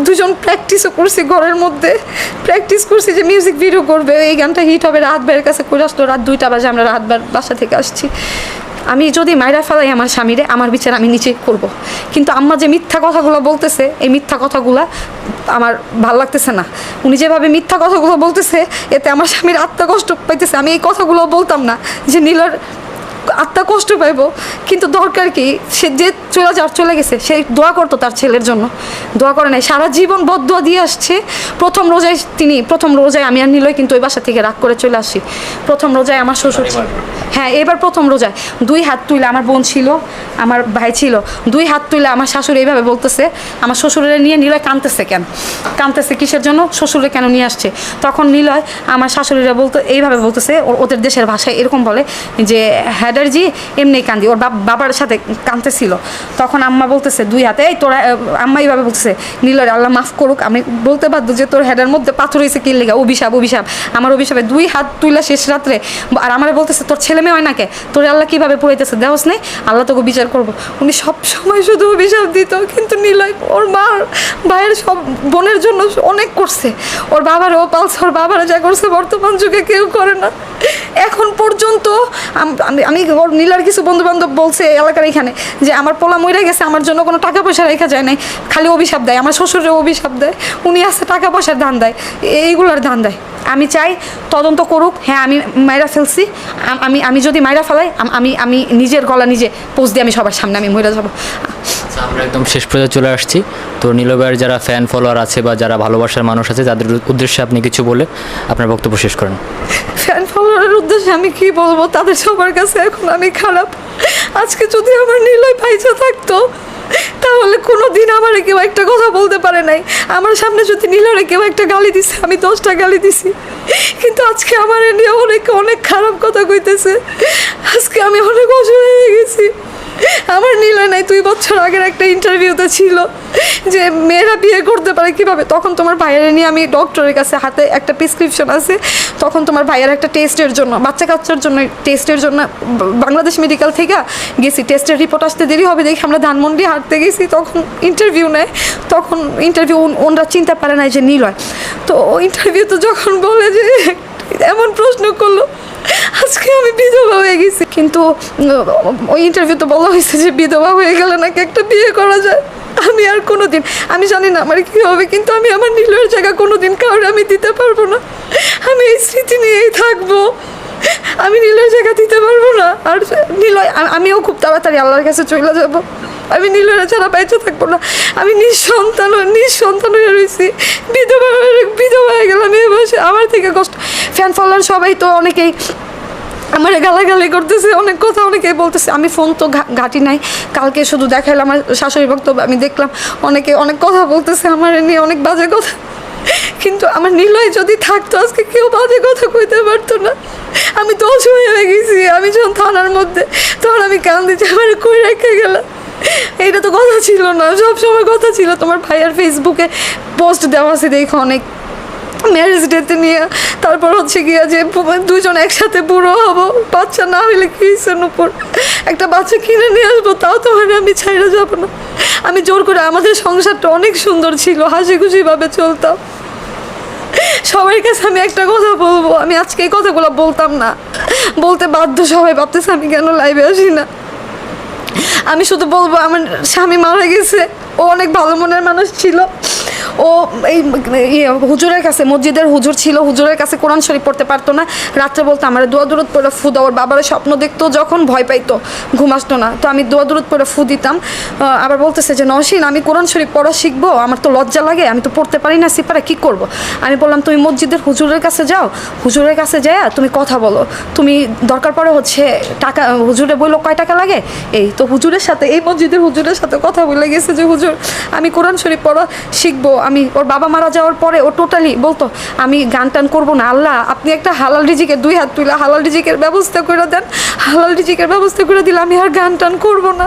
দুজন প্র্যাকটিসও করছি, ঘরের মধ্যে প্র্যাকটিস করছি যে মিউজিক ভিডিও করবে, এই গানটা হিট হবে। রাত ভাইয়ের কাছে করে আসলো, রাত 2টা বাজে, আমরা রাত বাসা থেকে আসছি। আমি যদি মাইরা ফেলাই আমার স্বামীরে, আমার বিচার আমি নিচে করব। কিন্তু আম্মা যে মিথ্যা কথাগুলো বলতেছে, এই মিথ্যা কথাগুলো আমার ভাল লাগতেছে না। উনি যেভাবে মিথ্যা কথাগুলো বলতেছে, এতে আমার স্বামীর আত্মা কষ্ট পাইতেছে। আমি এই কথাগুলো বলতাম না যে নীলর আত্মা কষ্ট পাইব, কিন্তু দরকার কি, সে যে চলে গেছে, সে দোয়া করতো তার ছেলের জন্য, দোয়া করে নাই, সারা জীবন বদদোয়া দিয়ে আসছে। প্রথম রোজায় আমি আর নিলয় কিন্তু ওই বাসা থেকে রাগ করে চলে আসি। প্রথম রোজায় আমার শ্বশুর ছিল, হ্যাঁ এবার প্রথম রোজায় 2 হাত তুলে, আমার বোন ছিল, আমার ভাই ছিল, 2 হাত তুলে আমার শাশুড়ি এইভাবে বলতেছে, আমার শ্বশুরের নিয়ে নিলয় কাঁদতেছে কেন, কাঁদতেছে কিসের জন্য, শ্বশুরে কেন নিয়ে আসছে। তখন নিলয় আমার শাশুড়িরা এইভাবে বলতেছে, ওদের দেশের ভাষায় এরকম বলে যে হ্যাডারজি এমনি কান্দি, ওর বাবার সাথে কাঁদতেছিল। তখন আম্মা বলতেছে 2 হাতে, এই তোরা, আম্মা এইভাবে বলতেছে নিলয় আল্লাহ মাফ করুক, আমি বলতে বাধ্য যে তোর হেডের মধ্যে পাথর হয়েছে কি লেগা, অভিশাপ। আমার অভিশাপে 2 হাত তুইলা শেষ রাত্রে, আর আমার বলতেছে তোর ছেলে মেয়ে হয় না কে, তোর আল্লাহ কীভাবে পুরাইতেছে দেওস নেই, আল্লাহ তোকে বিচার করবো। উনি সব সময় শুধু অভিশাপ দিত, কিন্তু নিলয় ওর মার ভাইয়ের সব বোনের জন্য অনেক করছে, ওর বাবারও পালছে, ওর বাবারা যা করছে বর্তমান যুগে কেউ করে না। এখন পর্যন্ত আমি ওর নীলার কিছু বন্ধু বান্ধব বলছে এলাকার এখানে যে আমার পোলা মরে গেছে, আমার জন্য কোনো টাকা পয়সা রেখা যায় নাই, খালি অভিশাপ দেয়, আমার শ্বশুরের অভিশাপ দেয়, উনি আছে টাকা পয়সার ধান দেয়, এইগুলোর ধান দেয়। আমি চাই তদন্ত করুক, হ্যাঁ আমি মাইরা ফেলছি, আমি যদি মাইরা ফেলাই, আমি নিজের গলা নিজে পোস্ট দিয়ে আমি সবার সামনে আমি মরে যাবো। আমরা একদম শেষ পর্যায়ে চলে আসছি। তো নিলয় ভাইয়ের যারা ফ্যান ফলোয়ার আছে বা যারা ভালোবাসার মানুষ আছে, তাদের উদ্দেশ্যে আপনি কিছু বলে আপনার বক্তব্য শেষ করেন। ফ্যান ফলোয়ারের উদ্দেশ্যে আমি কি বলবো, তাদের সবার কাছে এখন আমি খারাপ। আজকে যদি আমার নিলয় ভাইজা থাকতো, তাহলে কোনো দিন আমার কেউ একটা কথা বলতে পারে নাই। আমার সামনে যদি নিলয় কেউ একটা গালি দিছে, আমি 10টা গালি দিছি, কিন্তু আজকে আমার নিয়ে অনেক খারাপ কথা কইতেছে। আজকে আমি অনেক অসুবিধা হয়ে গেছি। আমার নিলয় নাই 2 বছর আগের একটা ইন্টারভিউতে ছিল যে মেয়েরা বিয়ে করতে পারে কিভাবে, তখন তোমার ভাইয়ের নিয়ে আমি ডক্টরের কাছে, হাতে একটা প্রেসক্রিপশন আছে, তখন তোমার ভাইয়ের একটা টেস্টের জন্য, বাচ্চা কাচ্চার জন্য টেস্টের জন্য বাংলাদেশ মেডিকেল থেকে গেছি, টেস্টের রিপোর্ট আসতে দেরি হবে দেখে আমরা ধানমন্ডি হাঁটতে গেছি, তখন ইন্টারভিউ নেয়, তখন ইন্টারভিউ ওনারা চিনতে পারে না যে নিলয়। তো ইন্টারভিউতে যখন বলে যে এমন প্রশ্ন করলো, আজকে আমি বিধবা হয়ে গেছি। কিন্তু ওই ইন্টারভিউতে বলা হয়েছে যে বিধবা হয়ে গেলে নাকি একটা বিয়ে করা যায়। আমি আর কোনো দিন, আমি জানি না আমার কী হবে, কিন্তু আমি আমার নিলয়ের জায়গা কোনো দিন কাউরে আমি দিতে পারবো না। আমি এই স্মৃতি নিয়েই থাকবো, আমি নিলয়ের জায়গা দিতে পারবো না। আর নিলয়, আমিও খুব তাড়াতাড়ি আল্লাহর কাছে চলে যাব, আমি নিলয়ের ছাড়া বেঁচে থাকবো না। আমি নিঃসন্তান হয়ে রয়েছি, বিধবা হয়ে গেলাম এই বয়সে, আমার থেকে কষ্ট। ফ্যান ফলোয়ার সবাই তো অনেকেই আমার গালাগালি করতেছে, অনেক কথা অনেকেই বলতেছে, আমি ফোন তো ঘাটি নাই, কালকে শুধু দেখাইলাম আমার শাশুড়ি বক্তব্য, আমি দেখলাম অনেকে অনেক কথা বলতেছে আমার নিয়ে, অনেক বাজে কথা, কিন্তু আমার নিলয় যদি থাকতো আজকে কেউ বাজে কথা কইতে পারতো না। আমি তো অসহায় হয়ে গেছি, আমি যখন থানার মধ্যে, তখন আমি কান্দিছি, আমার কই রেখে গেলাম, এইটা তো কথা ছিল না, সবসময় কথা ছিল। তোমার ভাইয়ার ফেসবুকে পোস্ট দেওয়া আছে দেখো অনেক, ম্যারেজ ডেতে নিয়ে, তারপর হচ্ছে গিয়া যে 2জন একসাথে বুড়ো হবো, বাচ্চা না হইলে কিসের উপর একটা বাচ্চা কিনে নিয়ে আসবো, তাও তোমার আমি ছাইড়া যাবো না। আমি জোর করে, আমাদের সংসারটা অনেক সুন্দর ছিল, হাসি খুশিভাবে চলতাম। সবার কাছে আমি একটা কথা বলবো, আমি আজকে এই কথাগুলো বলতাম না, বলতে বাধ্য, সবাই ভাবতেছে আমি কেন লাইভে আসি না। আমি শুধু বলবো, আমার স্বামী মারা গেছে, ও অনেক ভালো মনের মানুষ ছিল, ও এই হুজুরের কাছে, মসজিদের হুজুর ছিল, হুজুরের কাছে কোরআন শরীফ পড়তে পারতো না, রাত্রে বলতো আমার দোয়া দূরত পড়ে ফু দাও। ওর বাবার স্বপ্ন দেখতো, যখন ভয় পাইতো, ঘুম আসতো না, তো আমি দোয়া দূরত পড়ে ফু দিতাম। আবার বলতেছে যে নওশিন, আমি কোরআন শরীফ পড়া শিখবো, আমার তো লজ্জা লাগে, আমি তো পড়তে পারি না সিপারে, কী করবো? আমি বললাম তুমি মসজিদের হুজুরের কাছে যাও, হুজুরের কাছে যাও তুমি কথা বলো, তুমি দরকার পড়ে হচ্ছে টাকা, হুজুরে বললো কয় টাকা লাগে, এই তো হুজুরের সাথে, এই মসজিদের হুজুরের সাথে কথা বলে গেছে যে হুজুর আমি কোরআন শরীফ পড়া শিখবো। আমি, ওর বাবা মারা যাওয়ার পরে ও টোটালি বলতো আমি গান টান করবো না, আল্লাহ আপনি একটা হালাল রিজিকের, 2 হাত তুলে হালাল রিজিকের ব্যবস্থা করে দেন, হালাল রিজিকের ব্যবস্থা করে দিলে আমি আর গান টান করবো না।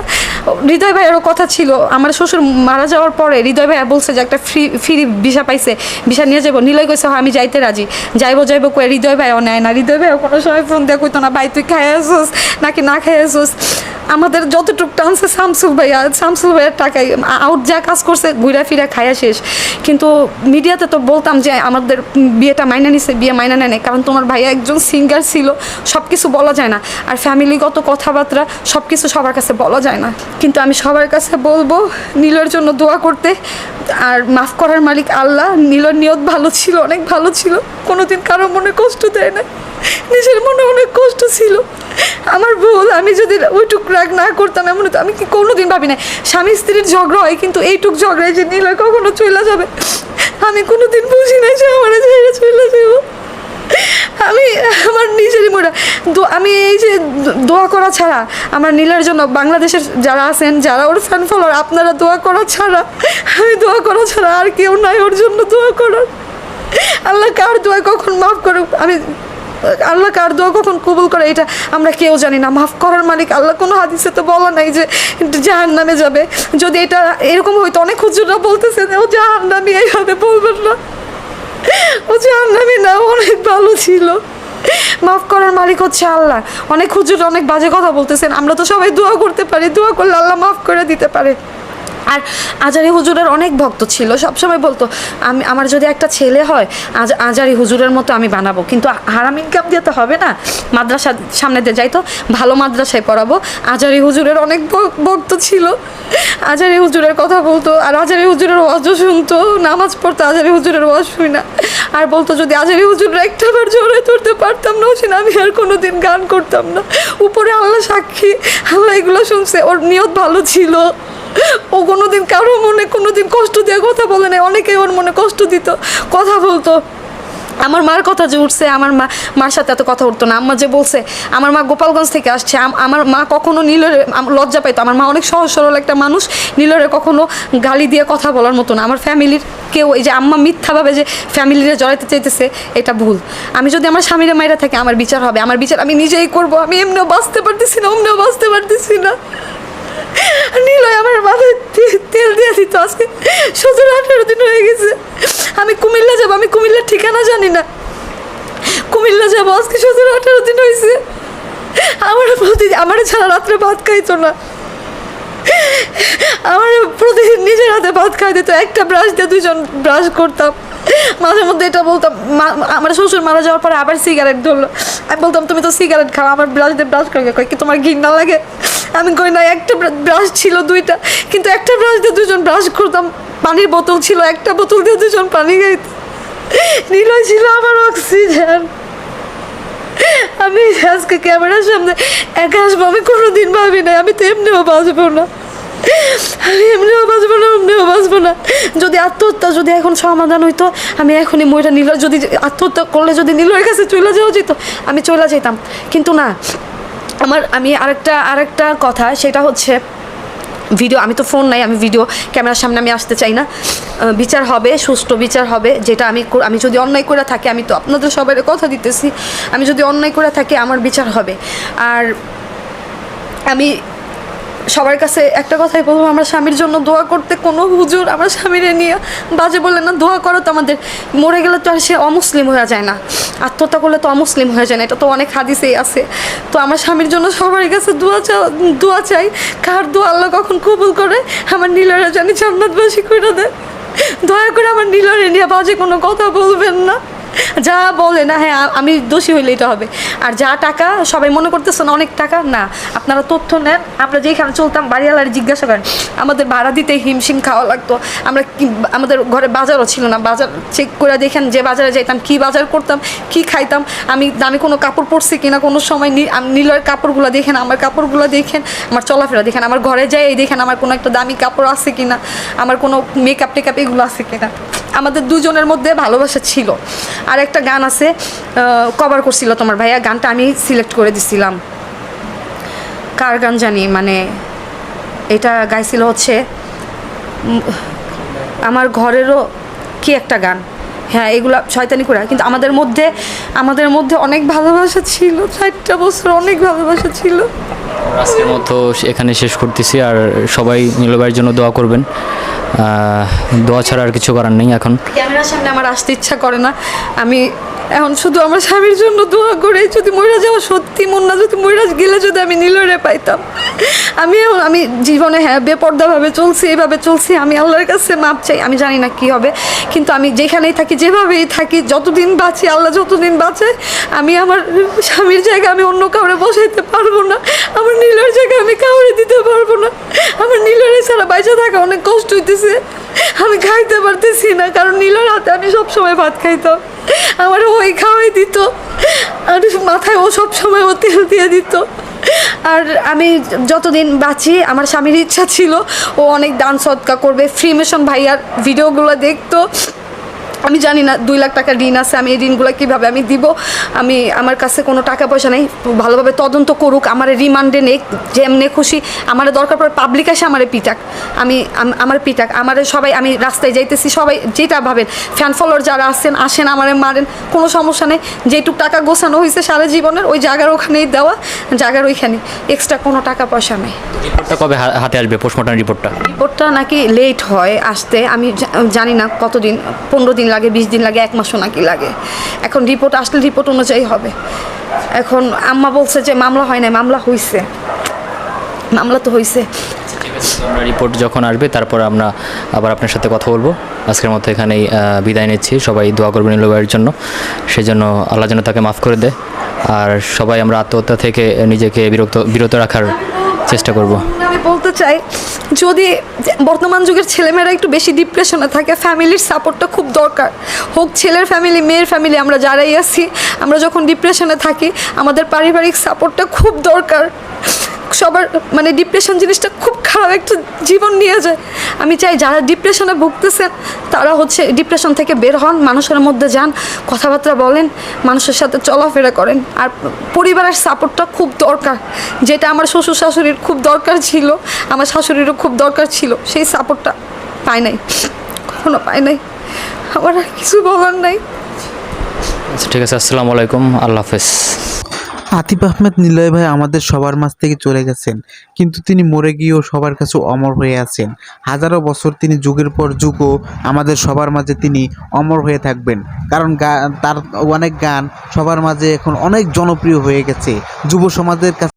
হৃদয় ভাইয়েরও কথা ছিল, আমার শ্বশুর মারা যাওয়ার পরে হৃদয় ভাইয়া বলছে যে একটা ফ্রি ভিসা পাইছে, ভিসা নিয়ে যাবো। নিলয় কইছে হ্যাঁ আমি যাইতে রাজি, যাইবো কয়ে হৃদয় ভাইও নেয় না, হৃদয় ভাইও কোনো সময় ফোন দিয়ে কইতো না ভাই তুই খাই আসোস নাকি না খাই আসোস। আমাদের যতটুকু টানছে শামসুল ভাইয়ার টাকায় আউট যা কাজ করছে ঘুরে ফিরে খায়া শেষ। কিন্তু মিডিয়াতে তো বলতাম যে আমাদের বিয়েটা মাইনা নিছে, বিয়ে মাইনা নেয়, কারণ তোমার ভাইয়া একজন সিঙ্গার ছিল, সব কিছু বলা যায় না, আর ফ্যামিলিগত কথাবার্তা সব কিছু সবার কাছে বলা যায় না। কিন্তু আমি সবার কাছে বলবো নীলর জন্য দোয়া করতে, আর মাফ করার মালিক আল্লাহ। নীলর নিয়ত ভালো ছিল, অনেক ভালো ছিল, কোনোদিন কারো মনে কষ্ট দেয় না। নিজের মনে অনেক কষ্ট ছিল, আমার ভুল। আমি যদি ওইটুক রাগ না করতাম এমন তো আমি কি কোনোদিন ভাবি না স্বামী স্ত্রীর ঝগড়া হয়, কিন্তু এইটুক ঝগড়ায় যে নিলয় কখনো চলে যাবে আমি কোনোদিন বুঝি নাই যে আমার ছেড়ে চলে যাব। আমি আমার নিজেরই মনে আমি এই যে দোয়া করা ছাড়া আমার নীলার জন্য বাংলাদেশের যারা আছেন, যারা ওর ফ্যান ফলোয়ার, আপনারা দোয়া করা ছাড়া, আমি দোয়া করা ছাড়া আর কেউ নাই ওর জন্য দোয়া করার। আল্লাহ কার দোয়া কখন মাফ করে, আমি আল্লাহ কার দোয়া কখন কবুল করে এটা আমরা কেউ জানি না। মাফ করার মালিক আল্লাহ। কোনো হাদিসে তো বলা নাই যে জাহান্নামে যাবে। যদি এটা এরকম হয়তো অনেক হুজুররা বলতেছে ও জাহান্নামী, এইভাবে বলবেন না, ও জাহান্নামী না, অনেক ভালো ছিল। মাফ করার মালিক হচ্ছে আল্লাহ। অনেক হুজুর অনেক বাজে কথা বলতেছেন, আমরা তো সবাই দোয়া করতে পারি, দোয়া করলে আল্লাহ মাফ করে দিতে পারে। আর আজারি হুজুরের অনেক ভক্ত ছিল, সবসময় বলতো আমার যদি একটা ছেলে হয় আজারি হুজুরের মতো আমি বানাবো, কিন্তু হারাম ইনকাম দিয়ে তো হবে না। মাদ্রাসার সামনে দিয়ে যাইতো, ভালো মাদ্রাসায় পড়াবো। আজারি হুজুরের অনেক ভক্ত ছিল, আজারি হুজুরের কথা বলতো, আর আজারি হুজুরের ওয়াজও শুনতো, নামাজ পড়তো আজারি হুজুরের ওয়াজ শুই না। আর বলতো যদি আজারি হুজুররা একটাবার জোরে ধরতে পারতাম না ওসিন আমি আর কোনোদিন গান করতাম না। উপরে আল্লাহ সাক্ষী, আল্লাহ এগুলো শুনছে। ওর নিয়ত ভালো ছিল, ও কোনোদিন কারো মনে কোনোদিন কষ্ট দিয়ে কথা বলে না। অনেকেই ওর মনে কষ্ট দিত, কথা বলতো। আমার মার কথা যে উঠছে, আমার মার সাথে এত কথা উঠতো না। আম্মা যে বলছে, আমার মা গোপালগঞ্জ থেকে আসছে, আমার মা কখনো নীলরে লজ্জা পাইতো। আমার মা অনেক সহজ সরল একটা মানুষ, নীলরে কখনো গালি দিয়ে কথা বলার মতো না। আমার ফ্যামিলির কেউ এই যে আম্মা মিথ্যাভাবে যে ফ্যামিলিরে জড়াইতে চাইতেছে, এটা ভুল। আমি যদি আমার স্বামীরে মাইরা থাকে আমার বিচার হবে, আমার বিচার আমি নিজেই করবো। আমি এমনিও বাঁচতে পারতেছি না, অমনিও বাঁচতে পারতেছি না। নীলয় আমার মাথায় তেল দিয়ে দিত। আজকে 17-18 দিন হয়ে গেছে। আমি কুমিল্লা যাবো, আমি কুমিল্লার ঠিকানা জানি না, কুমিল্লা যাবো। আজকে 17-18 দিন হয়েছে। আমার ছাড়া রাত্রে ভাত খাইতো না, আমার প্রতিদিন নিজের হাতে ভাত খাই দিত। একটা ব্রাশ দিয়ে 2জন ব্রাশ করতাম। মাঝে মধ্যে এটা বলতাম, আমার শ্বশুর মারা যাওয়ার পরে আবার সিগারেট ধরলো। আমি বলতাম তুমি তো সিগারেট খাও, আমার ব্রাশ দিয়ে ব্রাশ করে কয় কি তোমার ঘৃণা লাগে? আমি কই না, একটা ব্রাশ ছিল 2টা, কিন্তু একটা ব্রাশ দিয়ে 2জন ব্রাশ করতাম। পানির বোতল ছিল, একটা বোতল দিয়ে 2জন পানি খাইত। নীলয় ছিল আমার অক্সিজেন। আমি আজকে ক্যামেরার সামনে একা আসবো আমি কোনোদিন ভাবি নাই। আমি তো এমনিও বাঁচবো না, আমি এমনিও বাঁচবো না, এমনিও বাঁচবো না। যদি আত্মহত্যা যদি এখন সমাধান হইতো, আমি এখনই মইটা নীলয়, যদি আত্মহত্যা করলে যদি নীলয়ের কাছে চলে যাওয়া যেত আমি চলে যেতাম। কিন্তু না, আমি আরেকটা কথা, সেটা হচ্ছে ভিডিও। আমি তো ফোন নাই, আমি ভিডিও ক্যামেরার সামনে আমি আসতে চাই না। বিচার হবে, সুষ্ঠু বিচার হবে। যেটা আমি যদি অন্যায় করে থাকি, আমি তো আপনাদের সবাই কথা দিতেছি, আমি যদি অন্যায় করে থাকি আমার বিচার হবে। আর আমি সবার কাছে একটা কথাই বলবো, আমার স্বামীর জন্য দোয়া করতে। কোনো হুজুর আমার স্বামীরে নিয়ে বাজে বললেন না, দোয়া করো তো। আমাদের মরে গেলে তো আর সে অমুসলিম হয়ে যায় না, আত্মহত্যা করলে তো অমুসলিম হয়ে যায় না, এটা তো অনেক হাদিসেই আছে। তো আমার স্বামীর জন্য সবার কাছে দোয়া চাই। কার দোয়া আল্লাহ কখন কবুল করে, আমার নীলরে জানি জান্নাতবাসী করে দেয়। দয়া করে আমার নীলরে নিয়ে বাজে কোনো কথা বলবেন না। যা বলে না, হ্যাঁ আমি দোষী হইলে এটা হবে। আর যা টাকা সবাই মনে করতেছে না অনেক টাকা, না, আপনারা তথ্য নেন। আমরা যেখানে চলতাম বাড়িওয়ালার জিজ্ঞাসা করেন, আমাদের ভাড়া দিতে হিমশিম খাওয়া লাগতো। আমাদের ঘরে বাজারও ছিল না, বাজার চেক করে দেখেন যে বাজারে যাইতাম, কি বাজার করতাম, কি খাইতাম। আমি দামি কোনো কাপড় পরছি কিনা কোনো সময়, নীলয়ের কাপড়গুলো দেখেন, আমার কাপড়গুলো দেখেন, আমার চলাফেরা দেখেন, আমার ঘরে যাই এই দেখেন আমার কোনো একটা দামি কাপড় আছে কিনা, আমার কোনো মেকআপ টেকআপ এগুলো আছে কিনা। আমাদের দুজনের মধ্যে ভালোবাসা ছিল। আর একটা গান আছে, কভার করছিল তোমার ভাইয়া, গানটা আমি সিলেক্ট করে দিছিলাম। কার গান জানি, মানে এটা গাইছিল হচ্ছে আমার ঘরেরও কি একটা গান। হ্যাঁ, এগুলা শয়তানি করে, কিন্তু আমাদের মধ্যে অনেক ভালোবাসা ছিল। 4টা বছর অনেক ভালোবাসা ছিল। আজকের মতো এখানে শেষ করতেছি। আর সবাই নীলয়ের জন্য দোয়া করবেন, দোয়া ছাড়া আর কিছু করার নেই। এখন ক্যামেরার সামনে আমার আসতে ইচ্ছা করে না। আমি এখন শুধু আমার স্বামীর জন্য দোয়া করে, যদি মইরা যাওয়া সত্যি মন না, যদি মইরা গেলে যদি আমি নীলরে পাইতাম। আমি জীবনে হ্যাঁ বেপর্দাভাবে চলছি, এইভাবে চলছি। আমি আল্লাহর কাছে মাপ চাই। আমি জানি না কি হবে, কিন্তু আমি যেখানেই থাকি, যেভাবেই থাকি, যতদিন বাঁচি, আল্লাহ যতদিন বাঁচায়, আমি আমার স্বামীর জায়গায় আমি অন্য কাউরে বসাইতে পারবো না। আমার নীলয়ের জায়গায় আমি কাউরে দিতে পারবো না। আমার নীলয়ের ছাড়া বাইচা থাকা অনেক কষ্ট হইতেছে। আমি খাইতে পারতেছি না, কারণ নীলয়ের হাতে আমি সবসময় ভাত খাইতাম, আমার ওই খাওয়াই দিত। আর মাথায় ও সব সময় ও তেল দিয়ে দিত। আর আমি যতদিন বাঁচি আমার স্বামীর ইচ্ছা ছিল ও অনেক দান সদকা করবে, ফ্রিমেশন ভাইয়ার ভিডিওগুলো দেখতো। আমি জানি না 2 লাখ টাকা ঋণ আছে, আমি এই ঋণগুলো কীভাবে আমি দিব। আমার কাছে কোনো টাকা পয়সা নেই, ভালোভাবে তদন্ত করুক, আমার রিমান্ডে নেই, যে এমনি খুশি আমার দরকার পড়ে পাবলিক আসে আমার পিটাক, আমার পিটাক, আমার সবাই, আমি রাস্তায় যাইতেছি সবাই যেটা ভাবেন, ফ্যান ফলোয়ার যারা আসেন আমারে মারেন, কোনো সমস্যা নেই। যেটুক টাকা গোছানো হয়েছে সারা জীবনের ওই জায়গার ওখানেই দেওয়া, জায়গার ওইখানে, এক্সট্রা কোনো টাকা পয়সা নেই। রিপোর্টটা কবে হাতে আসবে, পোস্টমর্টম রিপোর্টটা নাকি লেট হয় আসতে, আমি জানি না কতদিন, 15 দিন লাগে, 20 দিন লাগে, 1 মাসও নাকি লাগে। এখন রিপোর্ট আসলে রিপোর্ট অনুযায়ী হবে। এখন আম্মা বলছে যে মামলা হয় না, মামলা হয়েছে, মামলা তো হয়েছে। আমরা রিপোর্ট যখন আসবে তারপর আমরা আবার আপনার সাথে কথা বলবো। আজকের মতো এখানেই বিদায় নিচ্ছি। সবাই দোয়া করবেন নীলয় ভাইয়ের জন্য, সেজন্য আল্লাহ যেন তাকে মাফ করে দেয়। আর সবাই আমরা আত্মহত্যা থেকে নিজেকে বিরত রাখার চেষ্টা করব। আমি বলতে চাই, যদি বর্তমান যুগের ছেলেমেয়েরা একটু বেশি ডিপ্রেশনে থাকে, ফ্যামিলির সাপোর্টটা খুব দরকার। হোক ছেলের ফ্যামিলি, মেয়ের ফ্যামিলি, আমরা যারাই আছি, আমরা যখন ডিপ্রেশনে থাকি আমাদের পারিবারিক সাপোর্টটা খুব দরকার। সবার মানে ডিপ্রেশন জিনিসটা খুব খারাপ একটা জীবন নিয়ে যায়। আমি চাই যারা ডিপ্রেশনে ভুগতেছেন তারা ডিপ্রেশন থেকে বের হন, মানুষের মধ্যে যান, কথাবার্তা বলেন, মানুষের সাথে চলাফেরা করেন। আর পরিবারের সাপোর্টটা খুব দরকার, যেটা আমার শ্বশুর শাশুড়ির খুব দরকার ছিল, আমার শাশুড়িরও খুব দরকার ছিল, সেই সাপোর্টটা পায় নাই, কখনো পায় নাই। আমার আর কিছু বলার নাই। আচ্ছা ঠিক আছে, আসসালামু আলাইকুম, আল্লাহ হাফেজ। আতিফ আহমেদ নিলয় ভাই আমাদের সবার মাঝ থেকে চলে গেছেন, কিন্তু তিনি মরে গিয়েও সবার কাছে অমর হয়ে আছেন। হাজারো বছর তিনি যুগের পর যুগও আমাদের সবার মাঝে তিনি অমর হয়ে থাকবেন, কারণ তার অনেক গান সবার মাঝে এখন অনেক জনপ্রিয় হয়ে গেছে। যুব সমাজের কাছে